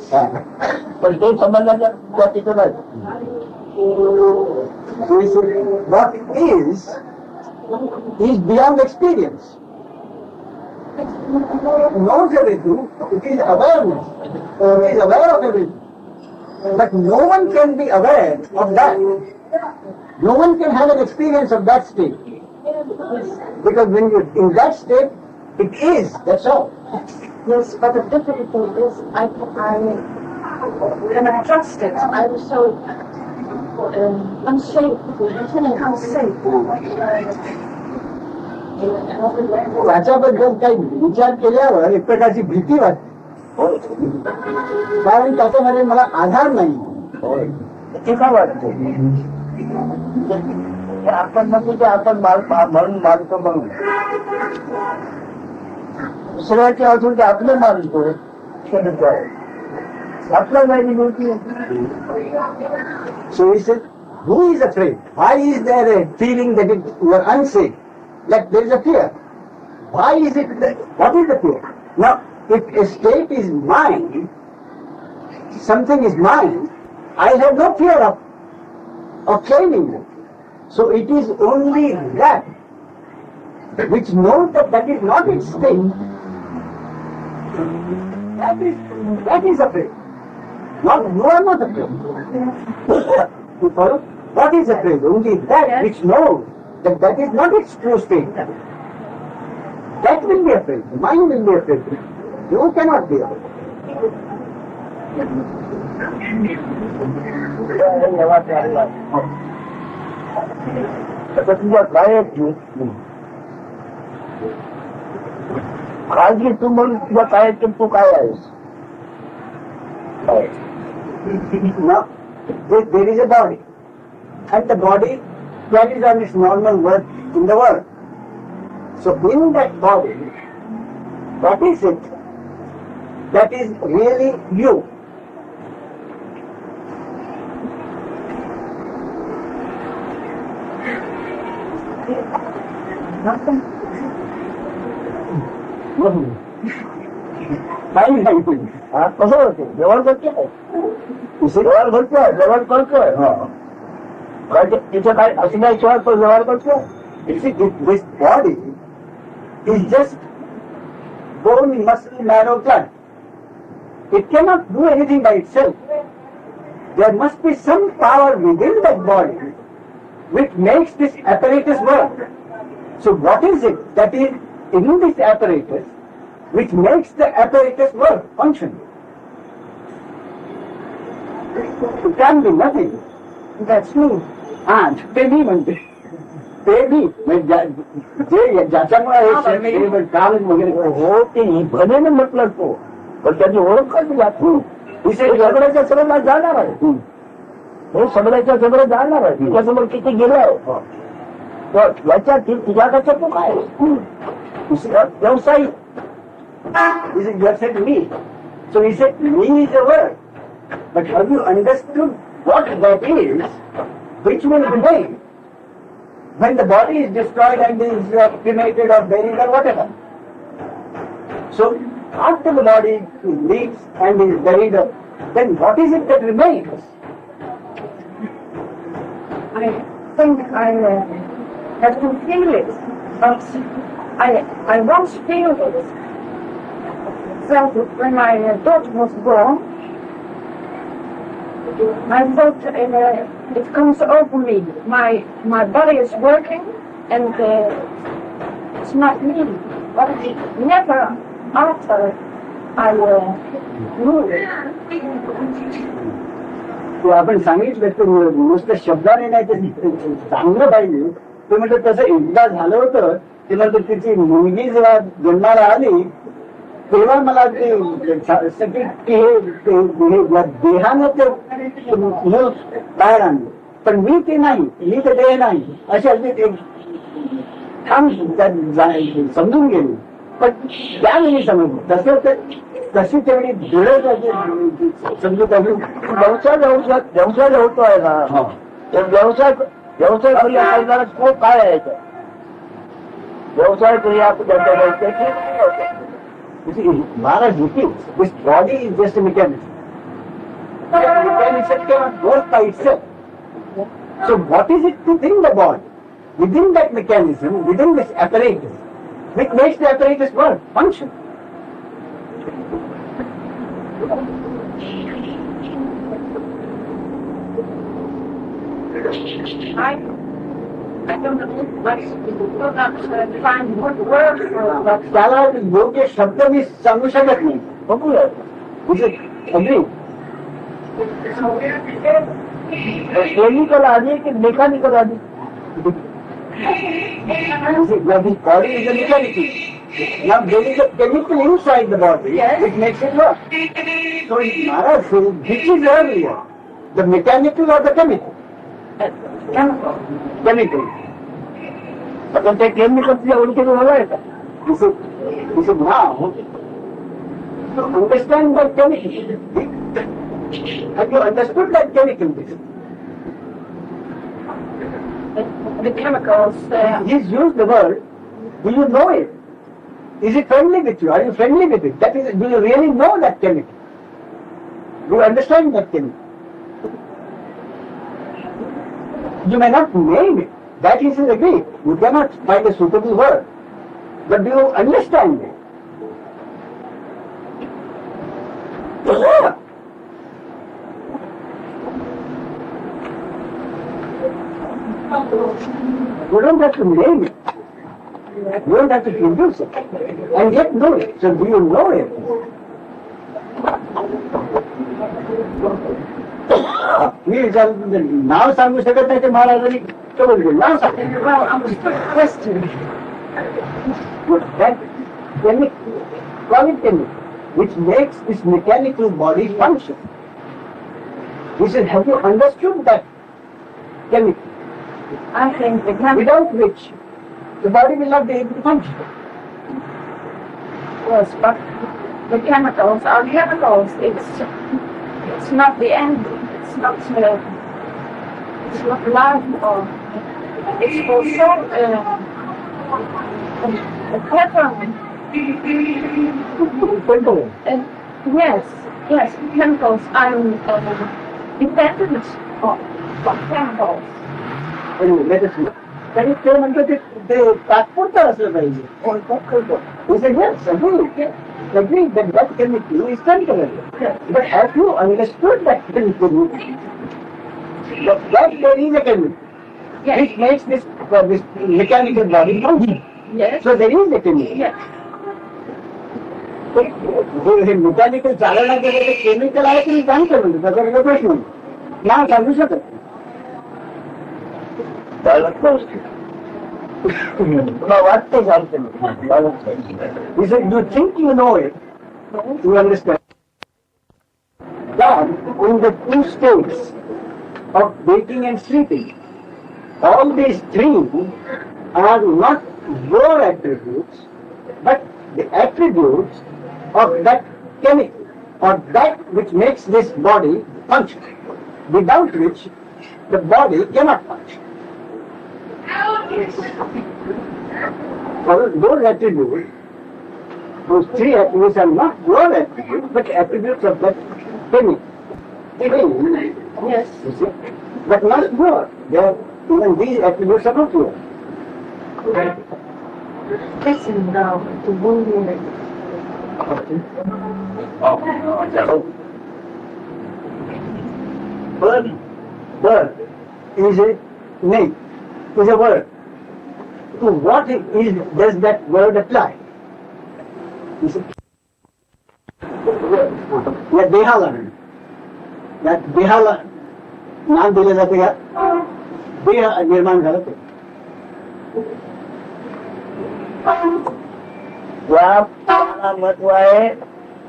Speaker 3: पण ते समजण्याच्या जातीचं नाही.
Speaker 2: What is beyond experience. Knows everything, it is awareness, it is aware of everything. But no one can be aware of that. No one can have an experience of that state. Because when you're in that state, it is, that's all.
Speaker 5: Yes, but the difficulty is I cannot trust it. I was so unsafe.
Speaker 2: त्याच्याबद्दल काही विचार केल्यावर एक प्रकारची भीती वाटते, कारण त्याच्यामध्ये मला आधार नाही.
Speaker 3: ते का वाटतं? आपण म्हणतो की आपण म्हणून मानतो म्हणून दुसऱ्याचे असून ते आपलं मानतो आपला माहिती मिळते.
Speaker 2: So he said, who is afraid? Why is there a feeling that you are unsafe? Like there is a fear. Why is it that, what is the fear? Now, if a state is mine, something is mine, I have no fear of claiming it. So it is only that which knows that that is not its state. That is afraid. Not, you are not afraid. You follow? What is afraid? Only that which knows that that is not its true state. That will be afraid. The mind will be afraid. You cannot be afraid.
Speaker 3: आता तुझ्या काय आहे खाजगी तू म्हणून तुझ्या काय आहे तू काय आहेस.
Speaker 2: Now, there is a body, and the body carries on its normal work in the world. So in that body, what is it that is really you?
Speaker 5: Nothing.
Speaker 2: Mind mindfulness.
Speaker 3: हा कसं होते जेवण करतोय जेवण करतोय जेवण करतोय तिथं काय असण्याशिवाय तो जेवण करतोय.
Speaker 2: You see, this body is just bone, muscle, marrow, blood. It cannot do anything by itself. There must be some power within that body which makes this apparatus work. So what is it that is in this apparatus which makes the apparatus work, function? It can be nothing. That's me. ते मी म्हणते. ते मी जे ज्याच्यामुळे हे काम वगैरे
Speaker 3: हो ते भलेने म्हटलं तो पण त्याची ओळख कशी लागतो. सगळ्याच्या सगळं जाणार आहे हे सगळ्याच्या सगळं जाणार आहे तुझ्यासमोर किती गेलं आहे याच्या तुझ्याकडच्या तो काय व्यवसायिक.
Speaker 2: He said, you have said me. So he said, me is a word. But have you understood what that is, which will remain when the body is destroyed and is cremated or buried or whatever? So after the body leaves and is buried, then what is it that remains?
Speaker 5: I think I have to feel it, but I once feel it. So when my daughter was born, I thought it comes over me. My body is working and it's not me. But never after I move it.
Speaker 2: ते आपण सांगितलं तर नुसतं शब्दाने नाही ते चांगलं पाहिजे. ते म्हणतात तसं एकदा झालं होतं. ते म्हणतात तिची मुलगी जेव्हा जन्माला आली तेव्हा मला ते देहानं ते मूळ बाहेर आणलं. पण मी ते नाही, मी ते देह नाही अशा ठाम समजून गेली. पण त्यावेळी समजलं तसं तशी तेवढी दृढ समजूत आली.
Speaker 3: व्यवसाय होतो आहे ना व्यवसाय करणारा तो काय आहे व्यवसाय करी आपण
Speaker 2: Maharaj repeats, this body is just a mechanism. That mechanism cannot work by itself. So what is it within the body, within that mechanism, within this apparatus, which makes the apparatus work, function?
Speaker 5: I don't know what find what word for that.
Speaker 2: त्याला योग्य शब्द मी सांगू शकत नाही. बघूया. Agree.
Speaker 3: Chemical आधी की mechanical आधी.
Speaker 2: This body is a mechanical. Now there is a chemical inside the body which makes it work. So Maharaj says, which is earlier, the mechanical or the chemical?
Speaker 5: chemical.
Speaker 3: chemical. But when they chemicals they उनके तो होगा ऐसा. This is now to understand that chemical. Have you understood that chemical?
Speaker 5: The chemicals.
Speaker 3: He's used the word. Do you know it? Is it friendly with you? Are you friendly with it? That is, do you really know that chemical? Do you understand that chemical? You may not name it. That is agreed. You cannot find a suitable word. But do you understand it? Yeah. You don't have to name it. You don't have to produce it. And yet know it. So do you know it? नाव सांगू शकत नाही ते महाराजांनी कबूल नाव सांग.
Speaker 5: Well, understood question.
Speaker 3: That quality which makes this mechanical body function. He said, have you understood that chemical?
Speaker 5: I think the chemical.
Speaker 3: Without which the body will not be able to function.
Speaker 5: Yes, but the chemicals are chemicals. It's not the end. It's not life or it's for short a pattern. Yes, chemicals. I'm dependent on chemicals.
Speaker 3: Let us know. तरी ते म्हणतो ते तात्पुरतं असलं पाहिजे. He said, yes, agree that that chemical is temporary. But have you understood that chemical? That there is a chemical which makes this mechanical body function.
Speaker 5: Yes.
Speaker 3: So there is a chemical.
Speaker 5: Yes.
Speaker 3: हे mechanical चालवण्यात गेलं ते chemical आहे की सांगतो म्हणजे त्याचा वेगळा प्रश्न नाव सांगू शकत. वाटतं सांगतो. He said, you think you know it, you understand. That in the two states of waking and sleeping, all these three are not your attributes, but the attributes of that chemical, or that which makes this body function, without which the body cannot function. Those attributes, those three attributes are not your attributes, but attributes of that chemical.
Speaker 5: Yes.
Speaker 3: You see? But not yours. Even these attributes are not yours.
Speaker 5: Listen now to wounded.
Speaker 3: Birth is a name, is a word. To what does that word apply? You see? या देहाला नाम दिलं जातं या देह निर्माण झालं ते त्याला महत्व आहे.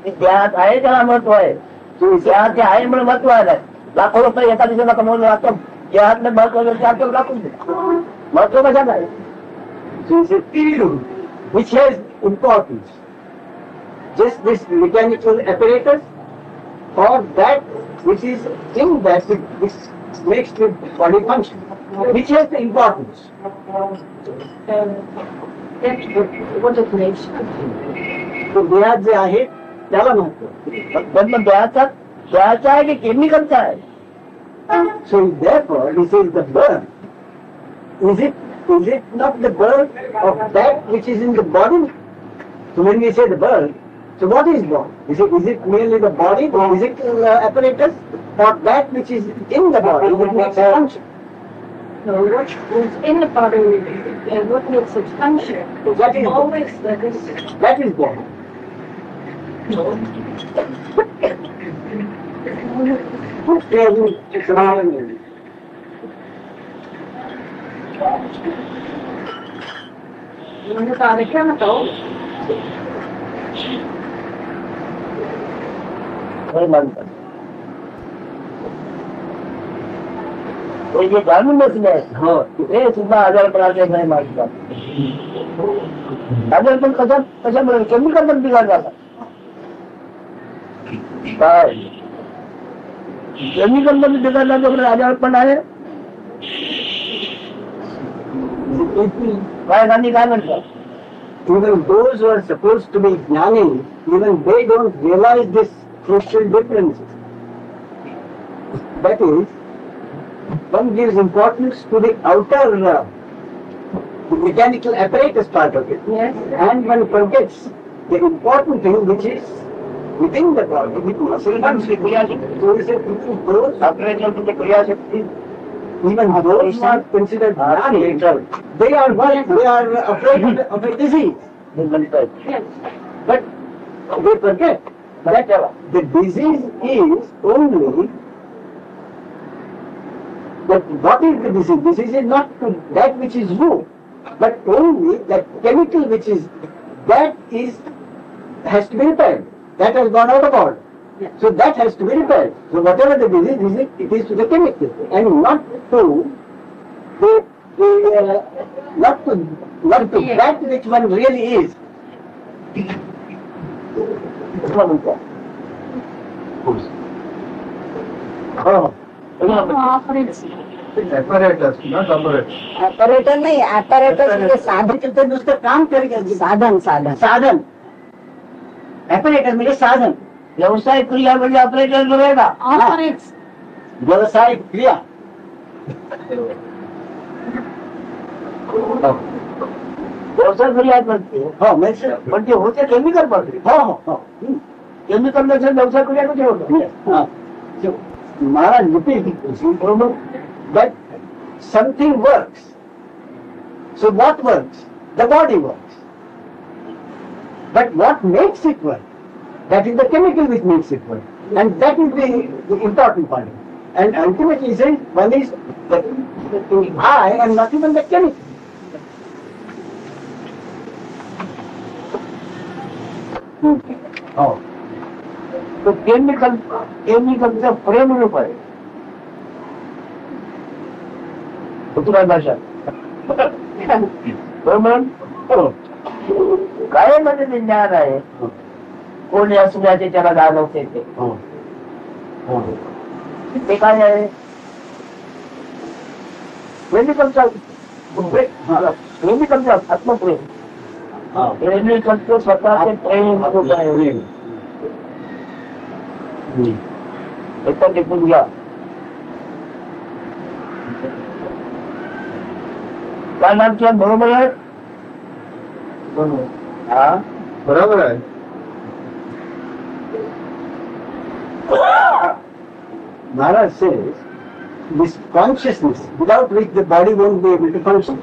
Speaker 3: देहात आहे त्याला महत्व आहे. देहात आहे म्हणून महत्व आहे. लाखो रुपये एका दिवसाला कमवलं लागतं. देहातलं महत्व लागून महत्व कशात आहे. Which has importance. Just this mechanical apparatus or that which is in that which makes the body function. Which has the importance?
Speaker 5: What it makes.
Speaker 3: तो देहात जे आहे त्याला महत्व. पण देहाचा आहे की केमिकलचा आहे. So therefore this is the birth. Is it not the birth of that which is in the body? So when we say the birth, so what is born? Is it merely the body, the physical apparatus, or that which is in the body which makes it function?
Speaker 5: No, what is in the body and what makes it function
Speaker 3: That is
Speaker 5: always that is.
Speaker 3: That is born.
Speaker 5: When the body chemical,
Speaker 3: हे जे जाणून बसले हो ते सुद्धा आजारपणाचे नाही मागतात. आजारपण कशामुळे chemical बिघाड झाला काय केमिकल मध्ये बिघडल्याच्यामुळे आजारपण आहे काय गांधी काय म्हणतात.
Speaker 2: Even those who are supposed to be jnani, even they don't realize this crucial difference. That is, one gives importance to the outer mechanical apparatus part of it,
Speaker 5: Yes.
Speaker 2: and one forgets the important thing which is within the body, with muscle and so is it those
Speaker 3: operation तुझे क्रियाशक्ती
Speaker 2: even those who are considered jnani, they are what? They are afraid of a disease.
Speaker 3: हे म्हणतात.
Speaker 5: Yes.
Speaker 2: But they forget that the disease is only that what is the disease? Disease is not that which is you, but only that chemical which is that is has to be repaired. That has gone out of order. So that has to be repaired. So whatever the disease is, it is to the chemical and not to not to that which one really is. Oh.
Speaker 4: apparatus, not apparatus.
Speaker 6: Operator नाही, apparatus म्हणजे साधन.
Speaker 2: ते नुसतं काम करेल.
Speaker 6: साधन साधन
Speaker 2: साधन. ॲपॅरेटस म्हणजे साधन.
Speaker 3: व्यवसाय क्रिया म्हणजे ऑपरेटर बरोबर
Speaker 6: ऑपरेट्स
Speaker 2: व्यवसाय क्रिया.
Speaker 3: व्यवसाय क्रिया करते
Speaker 2: हो म्हणजे
Speaker 3: पण ते होते केमिकल पासून.
Speaker 2: हो हो हो.
Speaker 3: केमिकल नसेल व्यवसाय क्रिया कशी होतं.
Speaker 2: हा. So, Maharaj repeated that something works. So what works? The body works. But what makes it work? That is the chemical which makes it work. And that is the important part. And ultimately he says one is the I and not even the chemical. Oh.
Speaker 3: तो केमिकलचं प्रेम रूप आहे उत्तरा भाषा बरोबर. काय मध्ये ते ज्ञान आहे कोणी असण्याचे त्याला जाणवते ते काय आहे केमिकलचा आत्मप्रेम केमिकलचं स्वतःचे प्रेम रूप आहे. एकदा टिपून घ्या काय नामच्या बरोबर आहे. हा
Speaker 4: बरोबर आहे.
Speaker 2: Maharaj says this consciousness without which the body won't be able to function.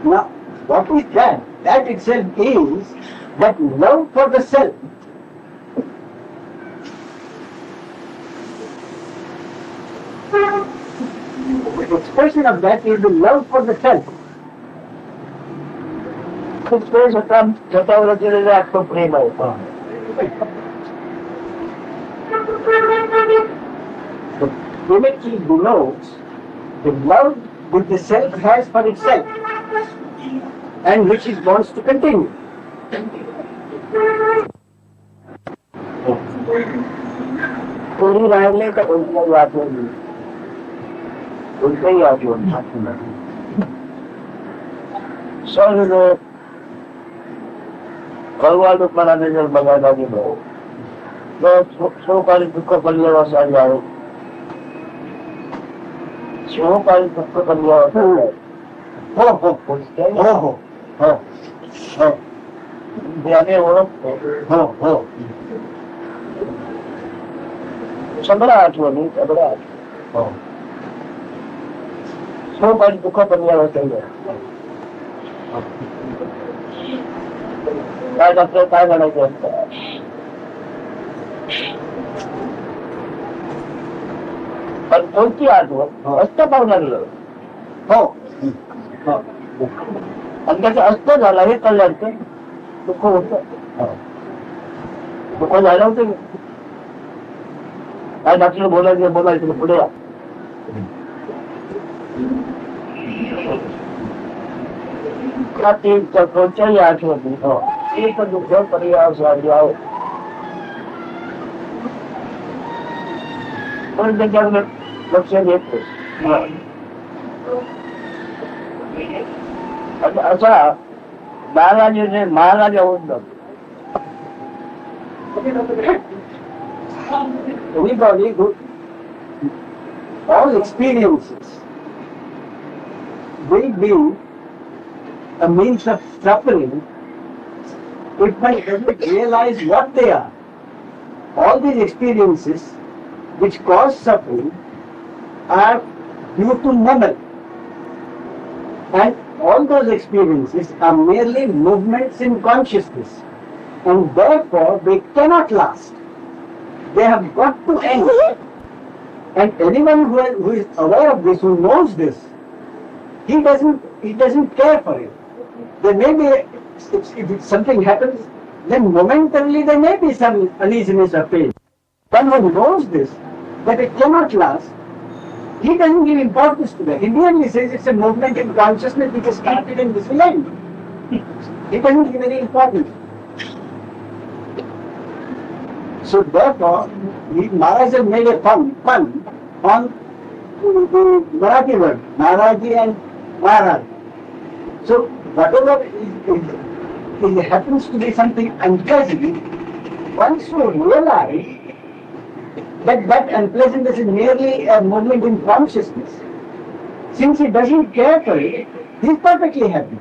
Speaker 2: Now, what is that? That itself is that love for the self. The expression of that is the love for the self.
Speaker 3: खूप वेळ स्वतःवर केलेलं आत्मप्रेम आहे.
Speaker 2: The imagery denotes the love which the self has for itself and which it wants to continue.
Speaker 3: कोणी राहिले तर कोणत्याही आठवण कोणत्याही आठवण सर्व लोक कळवाळूपणाने जर बघायला गेलो तर सहकारी दुःख पडलेलं असायला आहे. सहकारी दुःख पडलेलं असायला
Speaker 2: हो हो हो हो हो हो
Speaker 3: त्याने ओळखतो.
Speaker 2: हो हो
Speaker 3: सगळ्या आठवणी सगळ्या
Speaker 2: हो
Speaker 3: सहकारी दुःख पडलेलं असायला काय डॉक्टर काय म्हणायचं असतं. पण कोणती आठवण असतं पाहुणार
Speaker 2: हो हो
Speaker 3: आणि त्याचं असतं झालं हे कळलं दुःख होतं. दुःख झालं होतं काय डॉक्टर बोलायचं पुढे जाती कोणत्याही आठवणी एक दुःख पर्याय जाओ पण त्याच्याकडे लक्ष देत असा महाराजाने महाराज होऊन जातो.
Speaker 2: Everybody who, all experiences will be a means of suffering if one doesn't realize what they are. All these experiences which cause suffering are due to memory. And all those experiences are merely movements in consciousness. And therefore they cannot last. They have got to end. And anyone who is aware of this, who knows this, he doesn't care for it. There may be, if something happens, then momentarily there may be some uneasiness or pain. One who knows this, that it cannot last, he doesn't give importance to that. He merely says it's a movement in consciousness which has started and this will end. He doesn't give any importance. So therefore, Maharaj has made a pun on the Marathi word, Maharaji and Maharaj. So whatever is happens to be something unpleasant, once you realize that unpleasantness is merely a movement in consciousness, since he doesn't care for it, he is perfectly happy.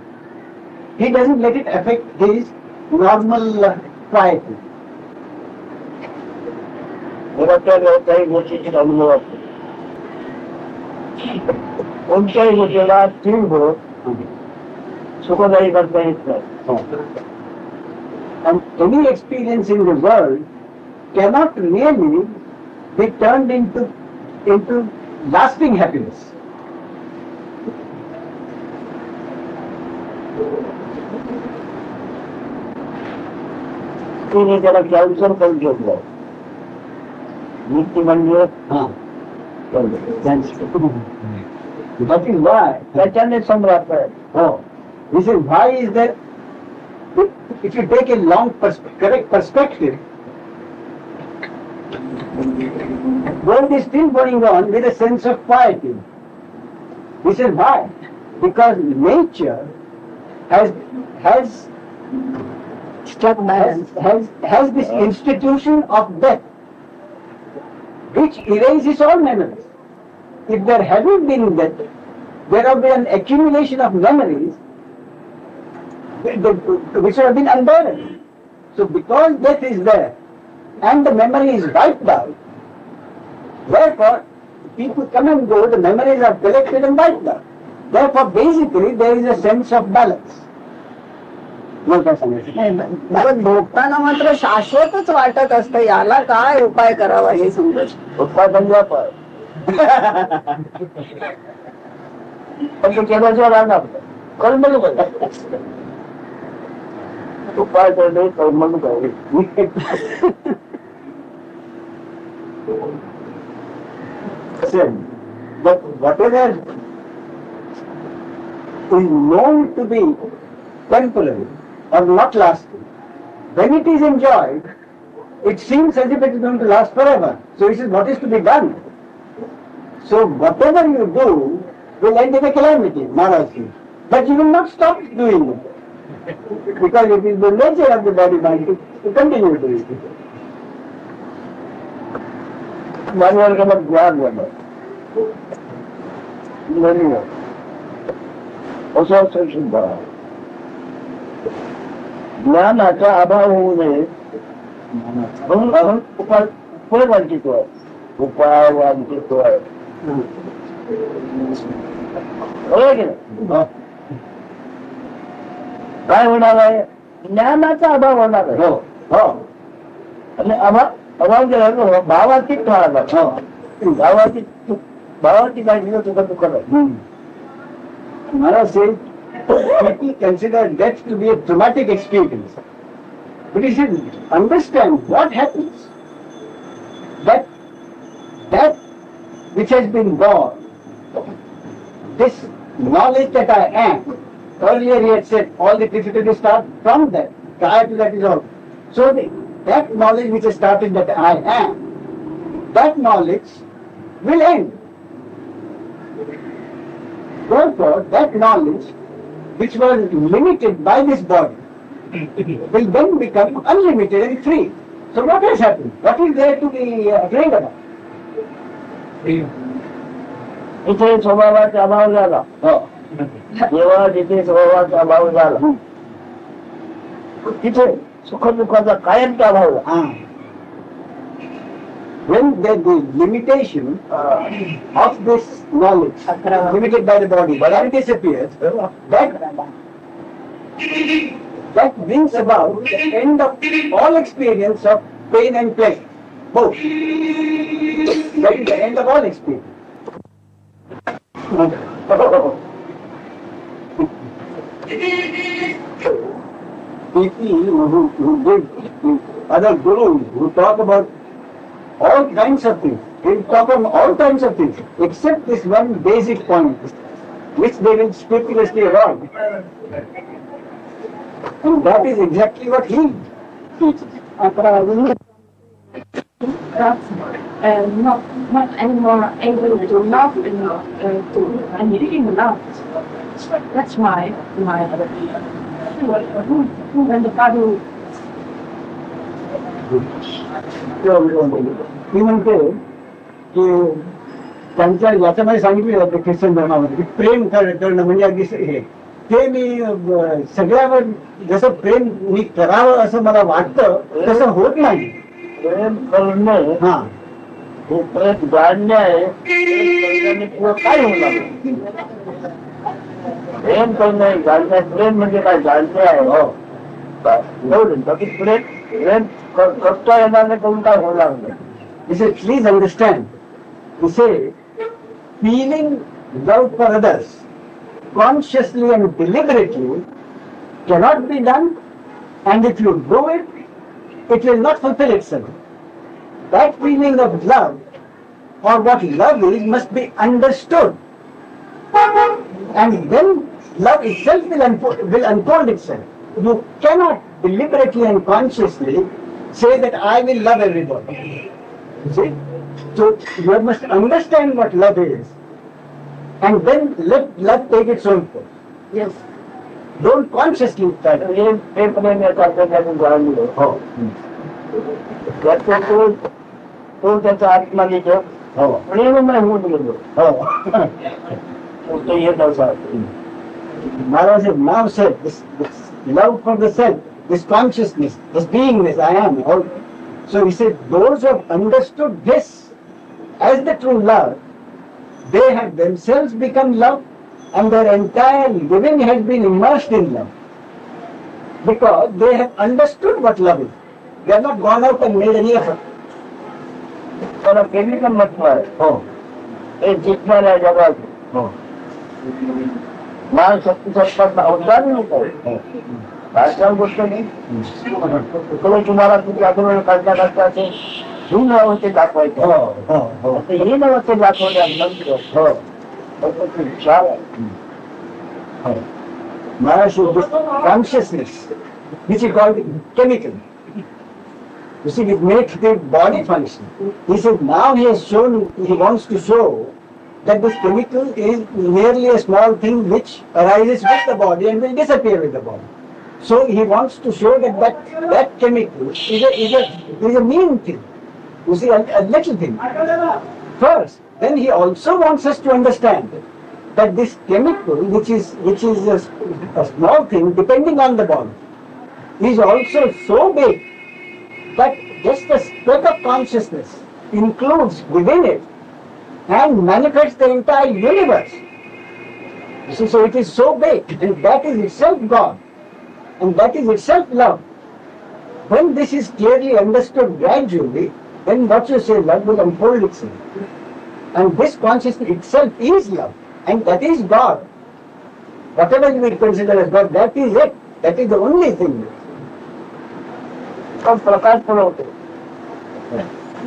Speaker 2: He doesn't let it affect his normal piety.
Speaker 3: काही गोष्टीची अनुभव असतो. कोणत्याही गोष्टीला तीव्र सुखदायी करता येत नाही.
Speaker 2: And any experience in the world cannot really be turned into lasting happiness.
Speaker 3: तिने त्याला कॅन्सर पण घेतलं. मृत्यू म्हणजे
Speaker 2: That is why.
Speaker 3: त्याच्याने सम्राट आहे.
Speaker 2: Oh, this is why is that if you take a long correct perspective, world is still going on with a sense of piety. This is why, because nature has
Speaker 6: Struck balance.
Speaker 2: has this institution of death, which erases all memories. If there hadn't been that, there would be an accumulation of memories which would have been unbearable. So because death is there and the memory is wiped out, therefore people come and go, the memories are collected and wiped out. Therefore basically there is a sense of balance.
Speaker 6: पण भोगताना मात्र शाश्वतच वाटत असतं. याला काय उपाय करावा हे समजत.
Speaker 3: उत्पादन पण तो केल्याशिवाय राहणार कर्मणूक उपाय करणे कर्मणूक आहे.
Speaker 2: But whatever is known to be temporary or not lasting, when it is enjoyed, it seems as if it is going to last forever. So this is what is to be done. So whatever you do will end in a calamity, Maharaj says. But you will not stop doing it. Because it is the nature of the body mind to continue doing it.
Speaker 3: मानवर्गाला ज्ञान झालं असं असेल सुद्धा ज्ञानाचा अभाव होऊ नये म्हणून उपाय वांचितो आहे. उपाय वांचितो आहे. बरोबर की नाही? काय होणार आहे? ज्ञानाचा अभाव होणार आहे. आणि अभाव केला भावातीत राहणार. भावाची काय दिलं तुझं दुःख नाही.
Speaker 2: Maharaj says, people consider death to be a traumatic experience. But he says, understand what happens. That which has been born, this knowledge that I am, Earlier he had said all the difficulties start from that. Prior to that is all. So that knowledge which has started that I am, that knowledge will end. Therefore, that knowledge which was limited by this body will then become unlimited and free. So what has happened? What is there to be afraid about?
Speaker 3: इथे स्वभावाचा अभाव झाला. जेव्हा तिथे स्वभावाचा अभाव झाला तिथे सुखदुःखाचा कायमचा अभाव झाला.
Speaker 2: When the limitation of this knowledge, limited by the body, that disappears, that brings about the end of all experience of pain and pleasure, both. That is the end of all experience. People who give other gurus who talk about all kinds of things, they talk on all kinds of things, except this one basic point, which they will scrupulously avoid. And that is exactly what he teaches.
Speaker 5: Not anymore able to love and being loved. That's my when the body
Speaker 2: मी म्हणते की त्यांच्या याच्यामध्ये सांगितलं जातं Christian धर्मामध्ये की प्रेम करणं म्हणजे अगदी हे ते मी सगळ्यावर जसं प्रेम मी करावं असं मला वाटतं तसं होत नाही.
Speaker 3: प्रेम करणं
Speaker 2: हा
Speaker 3: हे प्रेम जाणणे आहे. काय होणार प्रेम करणं जाणणे प्रेम म्हणजे काय जाणणे आहे. एवढं बाकी प्रेम करता येणार नाही करून काय होणार नाही.
Speaker 2: He said, please understand. He said, feeling love for others consciously and deliberately cannot be done, and if you do it, it will not fulfill itself. That feeling of love, or what love is, must be understood. And then love itself will unfold itself. You cannot deliberately and consciously say that I will love everybody. You see? So you must understand what love is, and then let love take its own course.
Speaker 5: yes.
Speaker 2: Don't consciously try to.
Speaker 3: हे प्रेम याचा अभ्यासातून जाणलं. तो त्याचा आत्मा देतो. प्रेममय होऊन गेलो. तो येत असा.
Speaker 2: Maharaj has now said this love for the self, this consciousness, this beingness, I am. So he said, those who have understood this as the true love, they have themselves become love, and their entire living has been immersed in love. Because they have understood what love is. They have not gone out and made any effort.
Speaker 3: त्याला chemical म्हटलं आहे. हे जिंकणाऱ्या जगात मान शक्तीचा अवतार नाही. आजकाल गोष्ट नाही. तुम्हाला तुझी आंदोलन काढता काढता ते ही नाव ते दाखवायचं. हे नाव ते दाखवल्यानंतर विचार आहे.
Speaker 2: Maharaj showed this consciousness, which he called chemical. You see, it makes the body function. He said now he wants to show that this chemical is merely a small thing which arises with the body and will disappear with the body. So he wants to show that chemical is a mean thing. You see, a little thing. First, then he also wants us to understand that this chemical, which is a small thing depending on the body, is also so big that just a speck of consciousness includes within it and manifests the entire universe. You see, so it is so big, and that is itself God, and that is itself love. When this is clearly understood gradually, then what you say, love will unfold itself. And this consciousness itself is love, and that is God. Whatever you will consider as God, that is it. That is the only thing.
Speaker 3: प्रकाश पुरवते.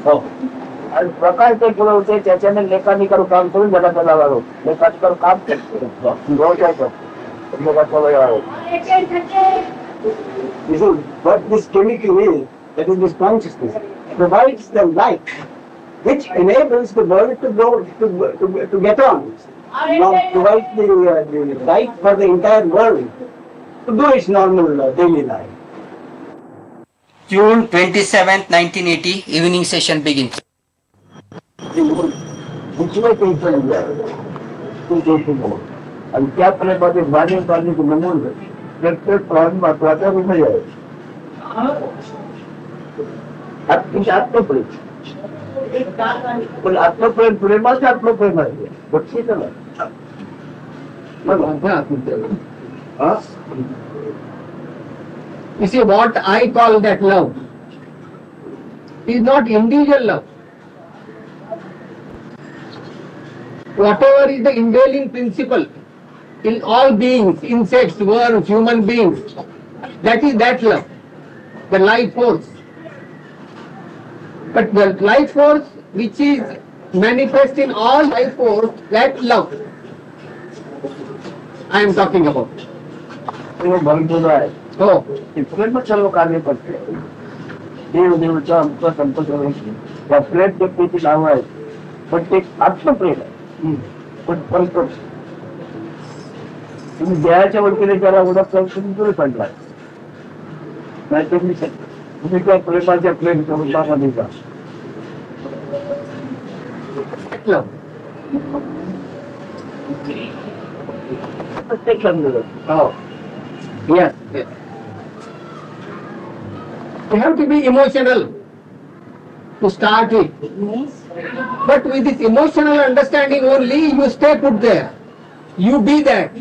Speaker 3: आणि प्रकाश ते पुरवते त्याच्याने लेखानिकारू काम करून जगाचा लावा लेखानिकारू काम करतो. संध्याकाळचा वेळ आहे.
Speaker 2: This is what this chemical is, that is this consciousness, provides the light which enables the world to go to get on. Now provides the light for the entire world to do its normal daily life.
Speaker 1: June 27th, 1980, evening session begins.
Speaker 3: दुसरं tension आणि त्या प्रेमामध्ये वाणी पाणी नमून प्रत्येक प्राण महत्वाचा विषय आहे. आत्मप्रेम पण आत्मप्रेम प्रेमाचं आत्मप्रेम आहे बक्षीचं नाही.
Speaker 6: You see, what I call that love is not individual love. Whatever is the indwelling principle in all beings, insects, worms, human beings, that is that love, the life force. But the life force which is manifest in all life force, that love I am talking about.
Speaker 3: भरपूर आहे.
Speaker 6: Oh,
Speaker 3: प्रेम सर्व कार्य करते. देव देवचा आमचा संपर्क त्या प्रेम व्यक्तीची नाव आहे पण ते आत्मप्रेम आहे. पण परत तुम्ही देहाच्या वतीने त्याला ओळखता तुम्ही दूर पडलाय नाही. तुम्ही त्या प्रेमाच्या प्रेम स्वरूपामध्ये जा.
Speaker 6: that love.
Speaker 3: प्रत्येक समजलं.
Speaker 6: Oh, yes, yes. You have to be emotional to start with. But with this emotional understanding only, you stay put there. You be that.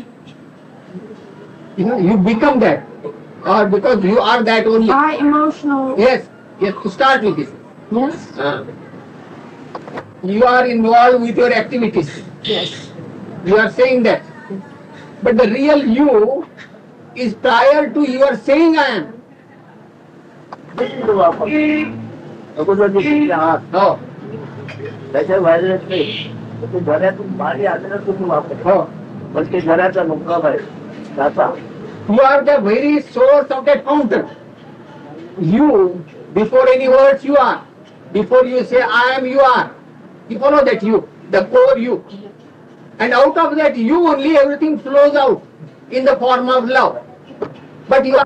Speaker 6: You know, you become that. Or because you are that only.
Speaker 5: By emotional.
Speaker 6: Yes, yes, to start with this.
Speaker 5: Yes.
Speaker 6: You are involved with your activities.
Speaker 5: Yes.
Speaker 6: You are saying that. But the real you is prior to your saying I am.
Speaker 3: अगोदर जे शिकले आहात
Speaker 6: Oh,
Speaker 3: त्याच्या बाहेर नाही. ते घरातून बाहेर आलेलं तुम्ही वापर
Speaker 6: oh.
Speaker 3: पण ते घराचा मुक्काम आहे त्याचा.
Speaker 6: You are the very source of that fountain. You, before any words you are. Before you say I am, you are. You follow that you, the core you. And out of that you only everything flows out in the form of love. But you are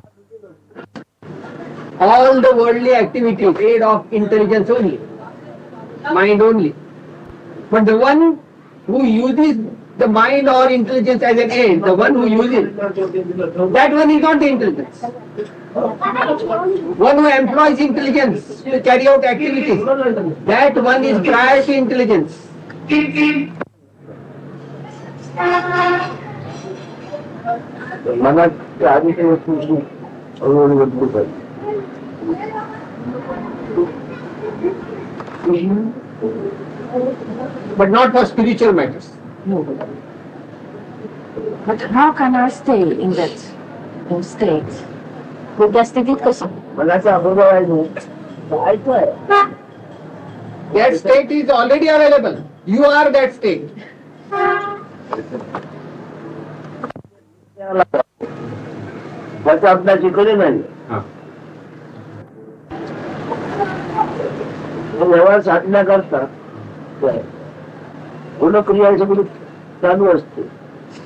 Speaker 6: all the worldly activities aid of intelligence only, mind only. But the one who uses the mind or intelligence as an aid, the one who uses, that one is not the intelligence. One who employs intelligence to carry out activities, that one is prior to intelligence.
Speaker 3: मनात त्या आधीच्या वस्तू हळूहळू बदलू पाहिजे.
Speaker 6: But not for spiritual matters.
Speaker 5: But how can I stay in that state? With त्या स्थितीत कसं?
Speaker 3: मनाचा अनुभव आहे जो तो ऐकतोय.
Speaker 6: That state is already available. You are that state.
Speaker 3: त्याचा अभ्यास इकडे नाही. तो व्यवहार साधण्याकरता गुणक्रिया सगळी चालू असते.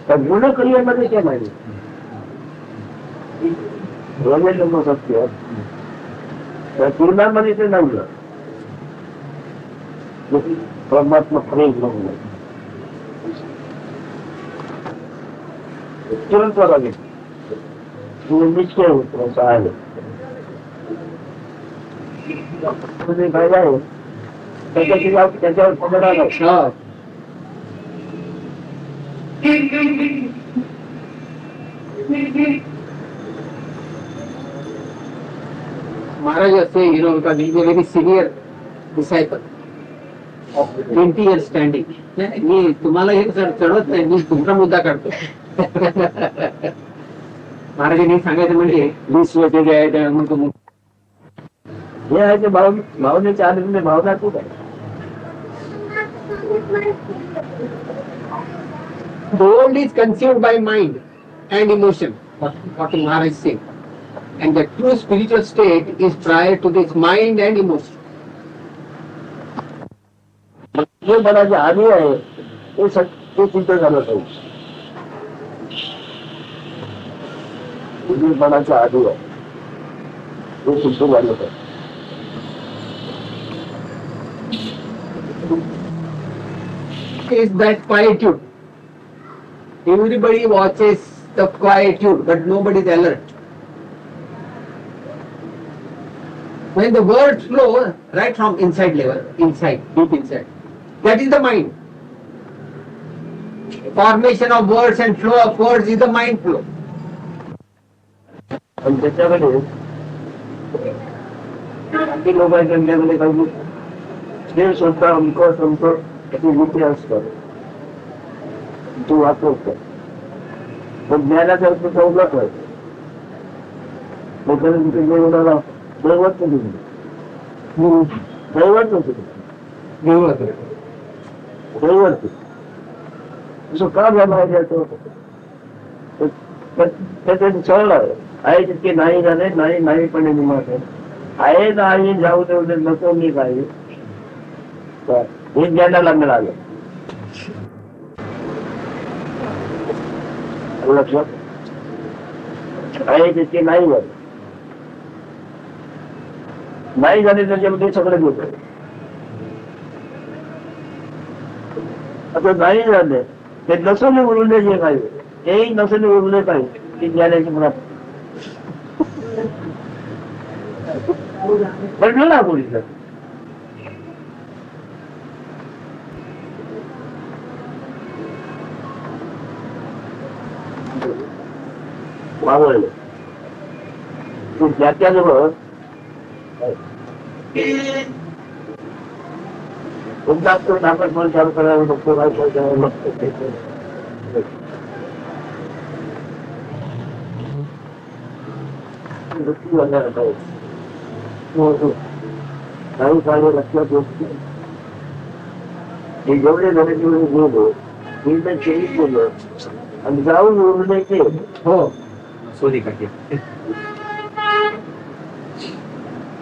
Speaker 3: त्या गुणक्रियेमध्ये काय माहिती सत्य त्या पूर्णामध्ये ते नव्हतं. परमात्मा प्रेम नव्हतं तुरंत लागेल निश्चय होतो असं आहे. काय आहे त्याच्यावर पगडा नाही.
Speaker 6: Maharaj say, because he is a very senior disciple of 20 years standing. मी तुम्हाला हे चढवत नाही, मी तुमचा मुद्दा काढतो. महाराजांनी सांगायचं म्हणजे 20 वर्ष जे आहे त्या म्हणतो
Speaker 3: हे आहे ते भावनेच्या आनंद भावना खूप आहे.
Speaker 6: the world is conceived by mind. and emotion, what Maharaj is saying. And the true spiritual state is prior to this mind and emotion.
Speaker 3: जे मनाची आधी आहे ते सिद्ध झालं पाहिजे. जे मनाच्या आधी आहे ते सिद्ध झालं पाहिजे.
Speaker 6: Is that quietude. Everybody watches the quietude, but nobody is alert. When the words flow right from inside level, inside, deep inside, that is the mind. Formation of words and flow of words is the mind flow.
Speaker 3: आणि त्याच्याकडे आणखी लोकांच्या त्यांच्याकडे काही ते स्वतः अमकं त्याची वृत्ती असतात. तू वाचवतो पण ज्ञानाचा अर्थ चौकला पाहिजे. त्याच्यानंतर तिथे कोणाला दैवत नाही दैवत नव्हतं दैवत असं का झालं आहे त्याचं त्याच्यात सरळ आहे तितके नाही झाले नाही नाहीपणे निमात आहे नाही जाऊ तेवढे नको मी काही हे ज्ञानाला मिळालं. लक्षात आहे तितके नाही झाले नाही झाले त्याच्यामध्ये सगळं घेतो. आता नाही झाले ते नसले उरले जे काही तेही नसले उरले पाहिजे की ज्ञानाची प्राप्ती पडलं ना कोणी मावळलं त्याच्याजवळ तुमचा आपण पण चालू करायला नको काय काही कार्य लक्षात येत हे जेवढे झाले तेवढे गेलो मी तर चेंज केलं आणि जाऊन उरले ते
Speaker 6: हो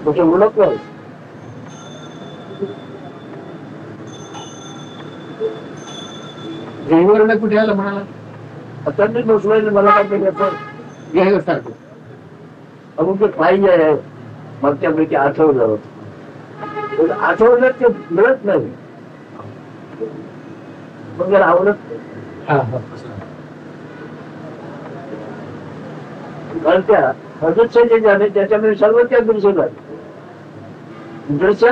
Speaker 3: तसं ओळख नाही.
Speaker 6: ड्रायव्हरला कुठे आलं म्हणाला
Speaker 3: आता मी बसवायला मला काय केलं
Speaker 6: ड्रायव्हर सारखं
Speaker 3: अमुक ते पाहिजे आहे मागच्यापैकी आठवलं आठवलं ते मिळत नाही मग जर आवडत कारण त्या अजूनचे जे झाले त्याच्यामध्ये सर्व त्या दृश्य झाले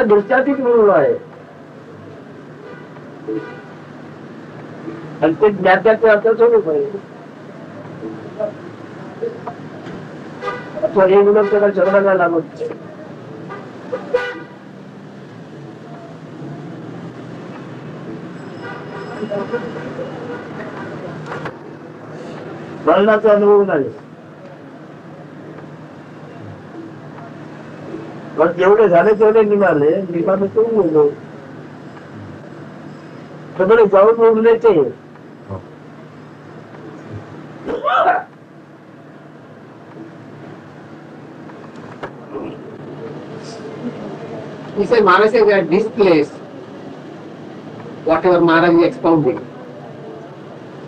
Speaker 3: दृश्यातीच मिळवलं आहे आणि ते ज्ञात्याचे अर्थ स्वरूप आहे. अथवा हे गुण त्याला चरणाला लागत मरणाचा अनुभव नाही. पण जेवढे झाले तेवढे निघाले तो बोललो सगळे जाऊन उरले ते
Speaker 6: He said, Maharaj says at this place, whatever Maharaj is expounding,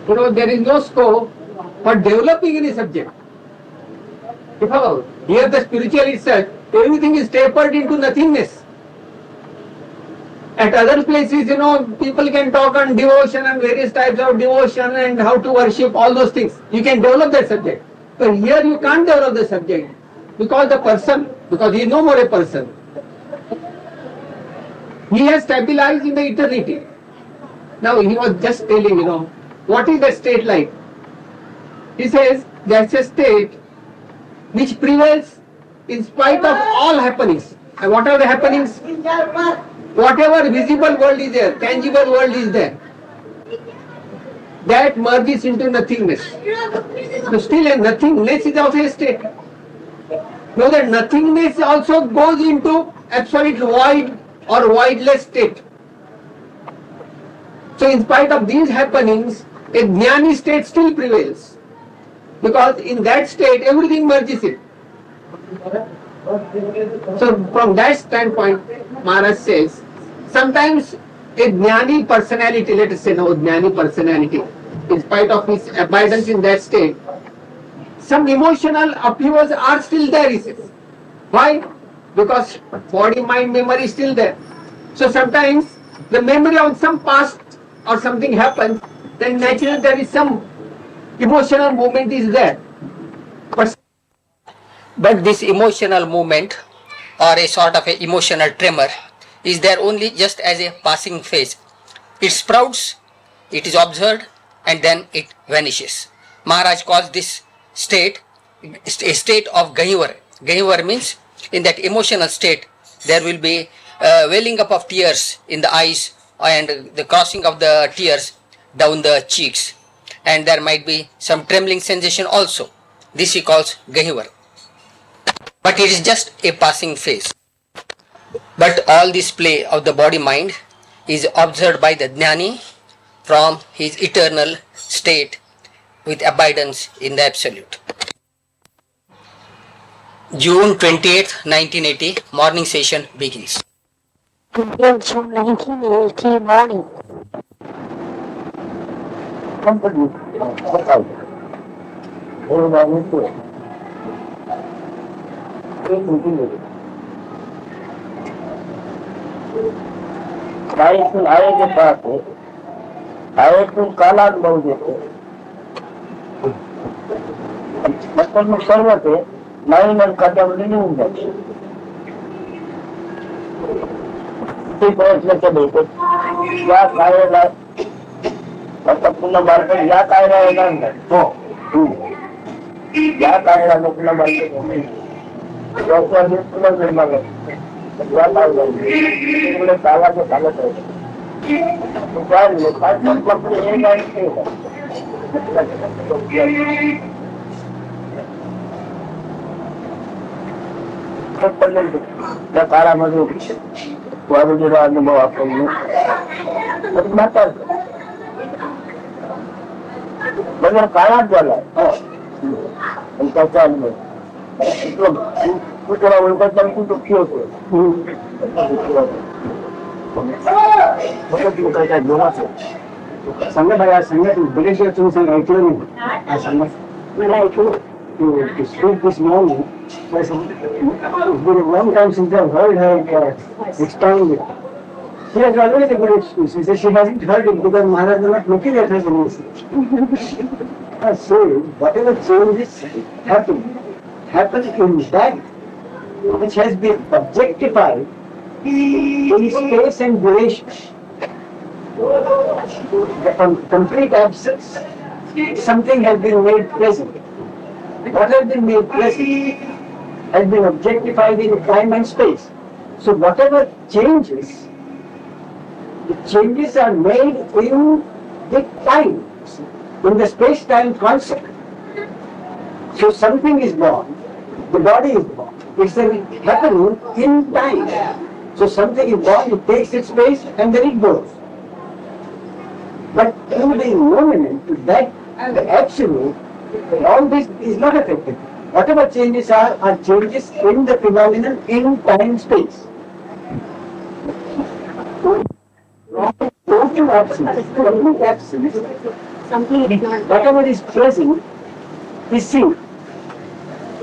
Speaker 6: there is no scope for developing any subject. Here the spiritual itself, everything is tapered into nothingness. At other places, people can talk on devotion and various types of devotion and how to worship, all those things. You can develop that subject. But here you can't develop the subject because he is no more a person. He has stabilized in the eternity. Now he was just telling, what is that state like? He says, that's a state which prevails in spite of all happenings. And what are the happenings? Whatever visible world is there, tangible world is there, that merges into nothingness. So still a nothingness is also a state. Now that nothingness also goes into absolute void or voidless state. So in spite of these happenings, a jnani state still prevails. because in that state everything merges in. So from that standpoint, Maharaj says, sometimes a jnani personality, let us say no jnani personality, in spite of his abidance in that state, some emotional upheavals are still there, he says. Why? Because body, mind, memory is still there. So sometimes the memory of some past or something happens, then naturally there is some emotional movement is there. But this emotional movement or a sort of a emotional tremor is there only just as a passing phase. It sprouts, it is observed, and then it vanishes. Maharaj calls this state a state of gahivar. Gahivar means in that emotional state there will be welling up of tears in the eyes and the crossing of the tears down the cheeks, and there might be some trembling sensation also. This he calls gahivar. But it is just a passing phase. But all this play of the body mind is observed by the jnani from his eternal state with abidance in the absolute. June 28th, 1980, morning session begins.
Speaker 5: Today, June 1980 morning.
Speaker 3: Company. आए के पास है आए तुम काला बहुत देते बचपन में शरबत है नाई मन कदम नहीं होंगे लेके देते क्या खाएगा मतलब पुनः मार्केट या खाएगा या खाएगा तो पुनः मार्केट पुनः निर्माण ताला के ताला तारा मधु अनुभव आपको मगर काला वाला उनका चाल में कुछ उनका चाल कुछ क्यों संगत आहे संगत बरेच तुम्ही सांग ऐकलं नाही मला ऐकलं to speak this morning. It's been a long time since I've heard her expound it. She has always a good excuse. She says she hasn't heard it because Maharaj is not looking at her so whatever changes happen in that which has been objectified in space and duration. From complete absence, something has been made present. What has been made present has been objectified in time and space. So whatever changes, the changes are made in the time, in the space-time concept. So something is born, the body is born. It's happening in time. So something is born, it takes its space and then it goes. But in the moment, that the absolute, all this is not affected. Whatever changes are changes in the phenomenon in time space. Total absence, complete absence, whatever is present is seen.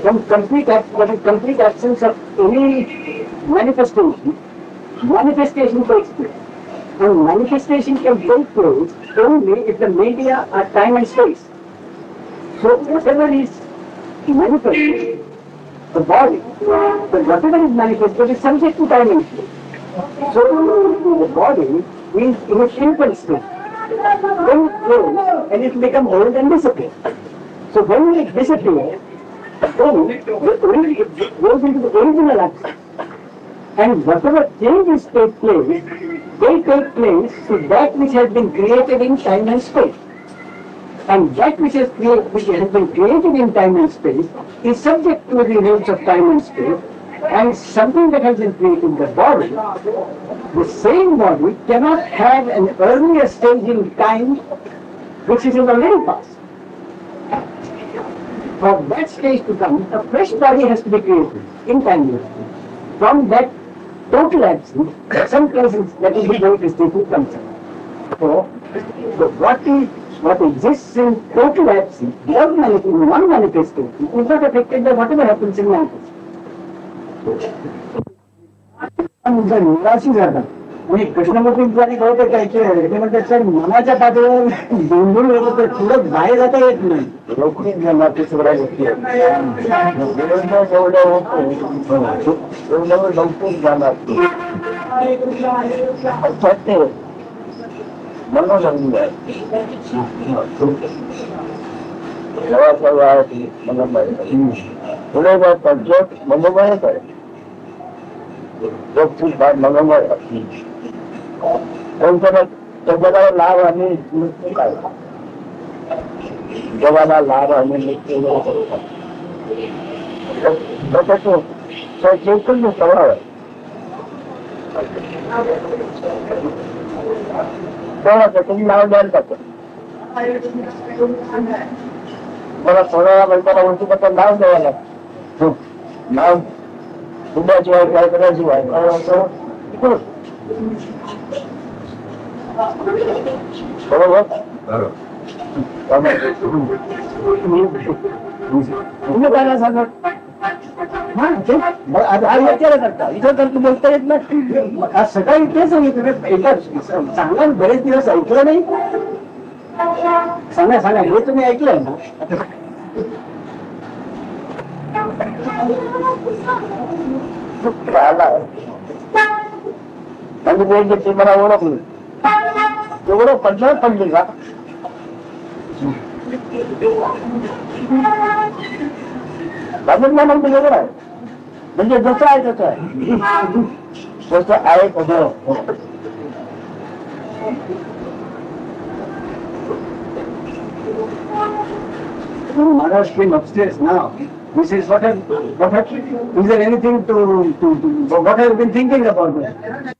Speaker 3: From complete absence of any manifestation takes place. And manifestation can take place only if the media are time and space. So whatever is manifested, the body, but whatever is manifested is subject to time and space. So the body is in a simple state. Then it grows and it becomes old and disappears. So when it disappears, then it goes into the original absence. And whatever changes take place, they take place to that which has been created in time and space. And that which has been created in time and space is subject to the rules of time and space, and something that has been created in the body, the same body cannot have an earlier stage in time which is already past.
Speaker 2: for that stage to come, a fresh body has to be created in time. From that total absence, some cases that is the great distinctive concept. So, what exists in total absence, without manifestation, one manifestation, is not affected by whatever happens in manifestation. निराशी झाला आणि कृष्णमूर्तींनी कळतं काय की ते म्हणतात sir मनाच्या पातळीवर गोंधळ होतो तर पुढं बाहेर जाता येत नाही
Speaker 3: लौकिक ज्ञानाची सगळ्या गोष्टी आहेत एवढं होतं एवढं लौकिक ज्ञानात अर्थात ते मनोरंजन आहे मनोमय पुढे पंचायत मनोमयच आहे मनोमय त्या जगाला लाभ आणि मृत्यू काय जगाला लाभ आणि मृत्यू चैतन्य स्वभाव आहे तुम्ही नाव द्यायला टाकतो मला थोड्या वेळा वस्तू बद्दल नाव द्यावं लागतं नाव उद्याशिवाय काय करायशिवाय बरोबर तुम्ही काय सांगत करता इथं तर तू बोलता येत नाही आज सकाळी ते सांगितलं एका चांगला बरेच दिवस ऐकलं नाही सांगा सांगा हे तुम्ही ऐकलंय ना म्हणजे ते मला ओळखलं एवढं पडलं पडली का म्हणजे वेगळं आहे म्हणजे जसं आहे तसं आहे जसं आहे तसं Maharaj came upstairs now. He says, is there anything what have you been thinking about that?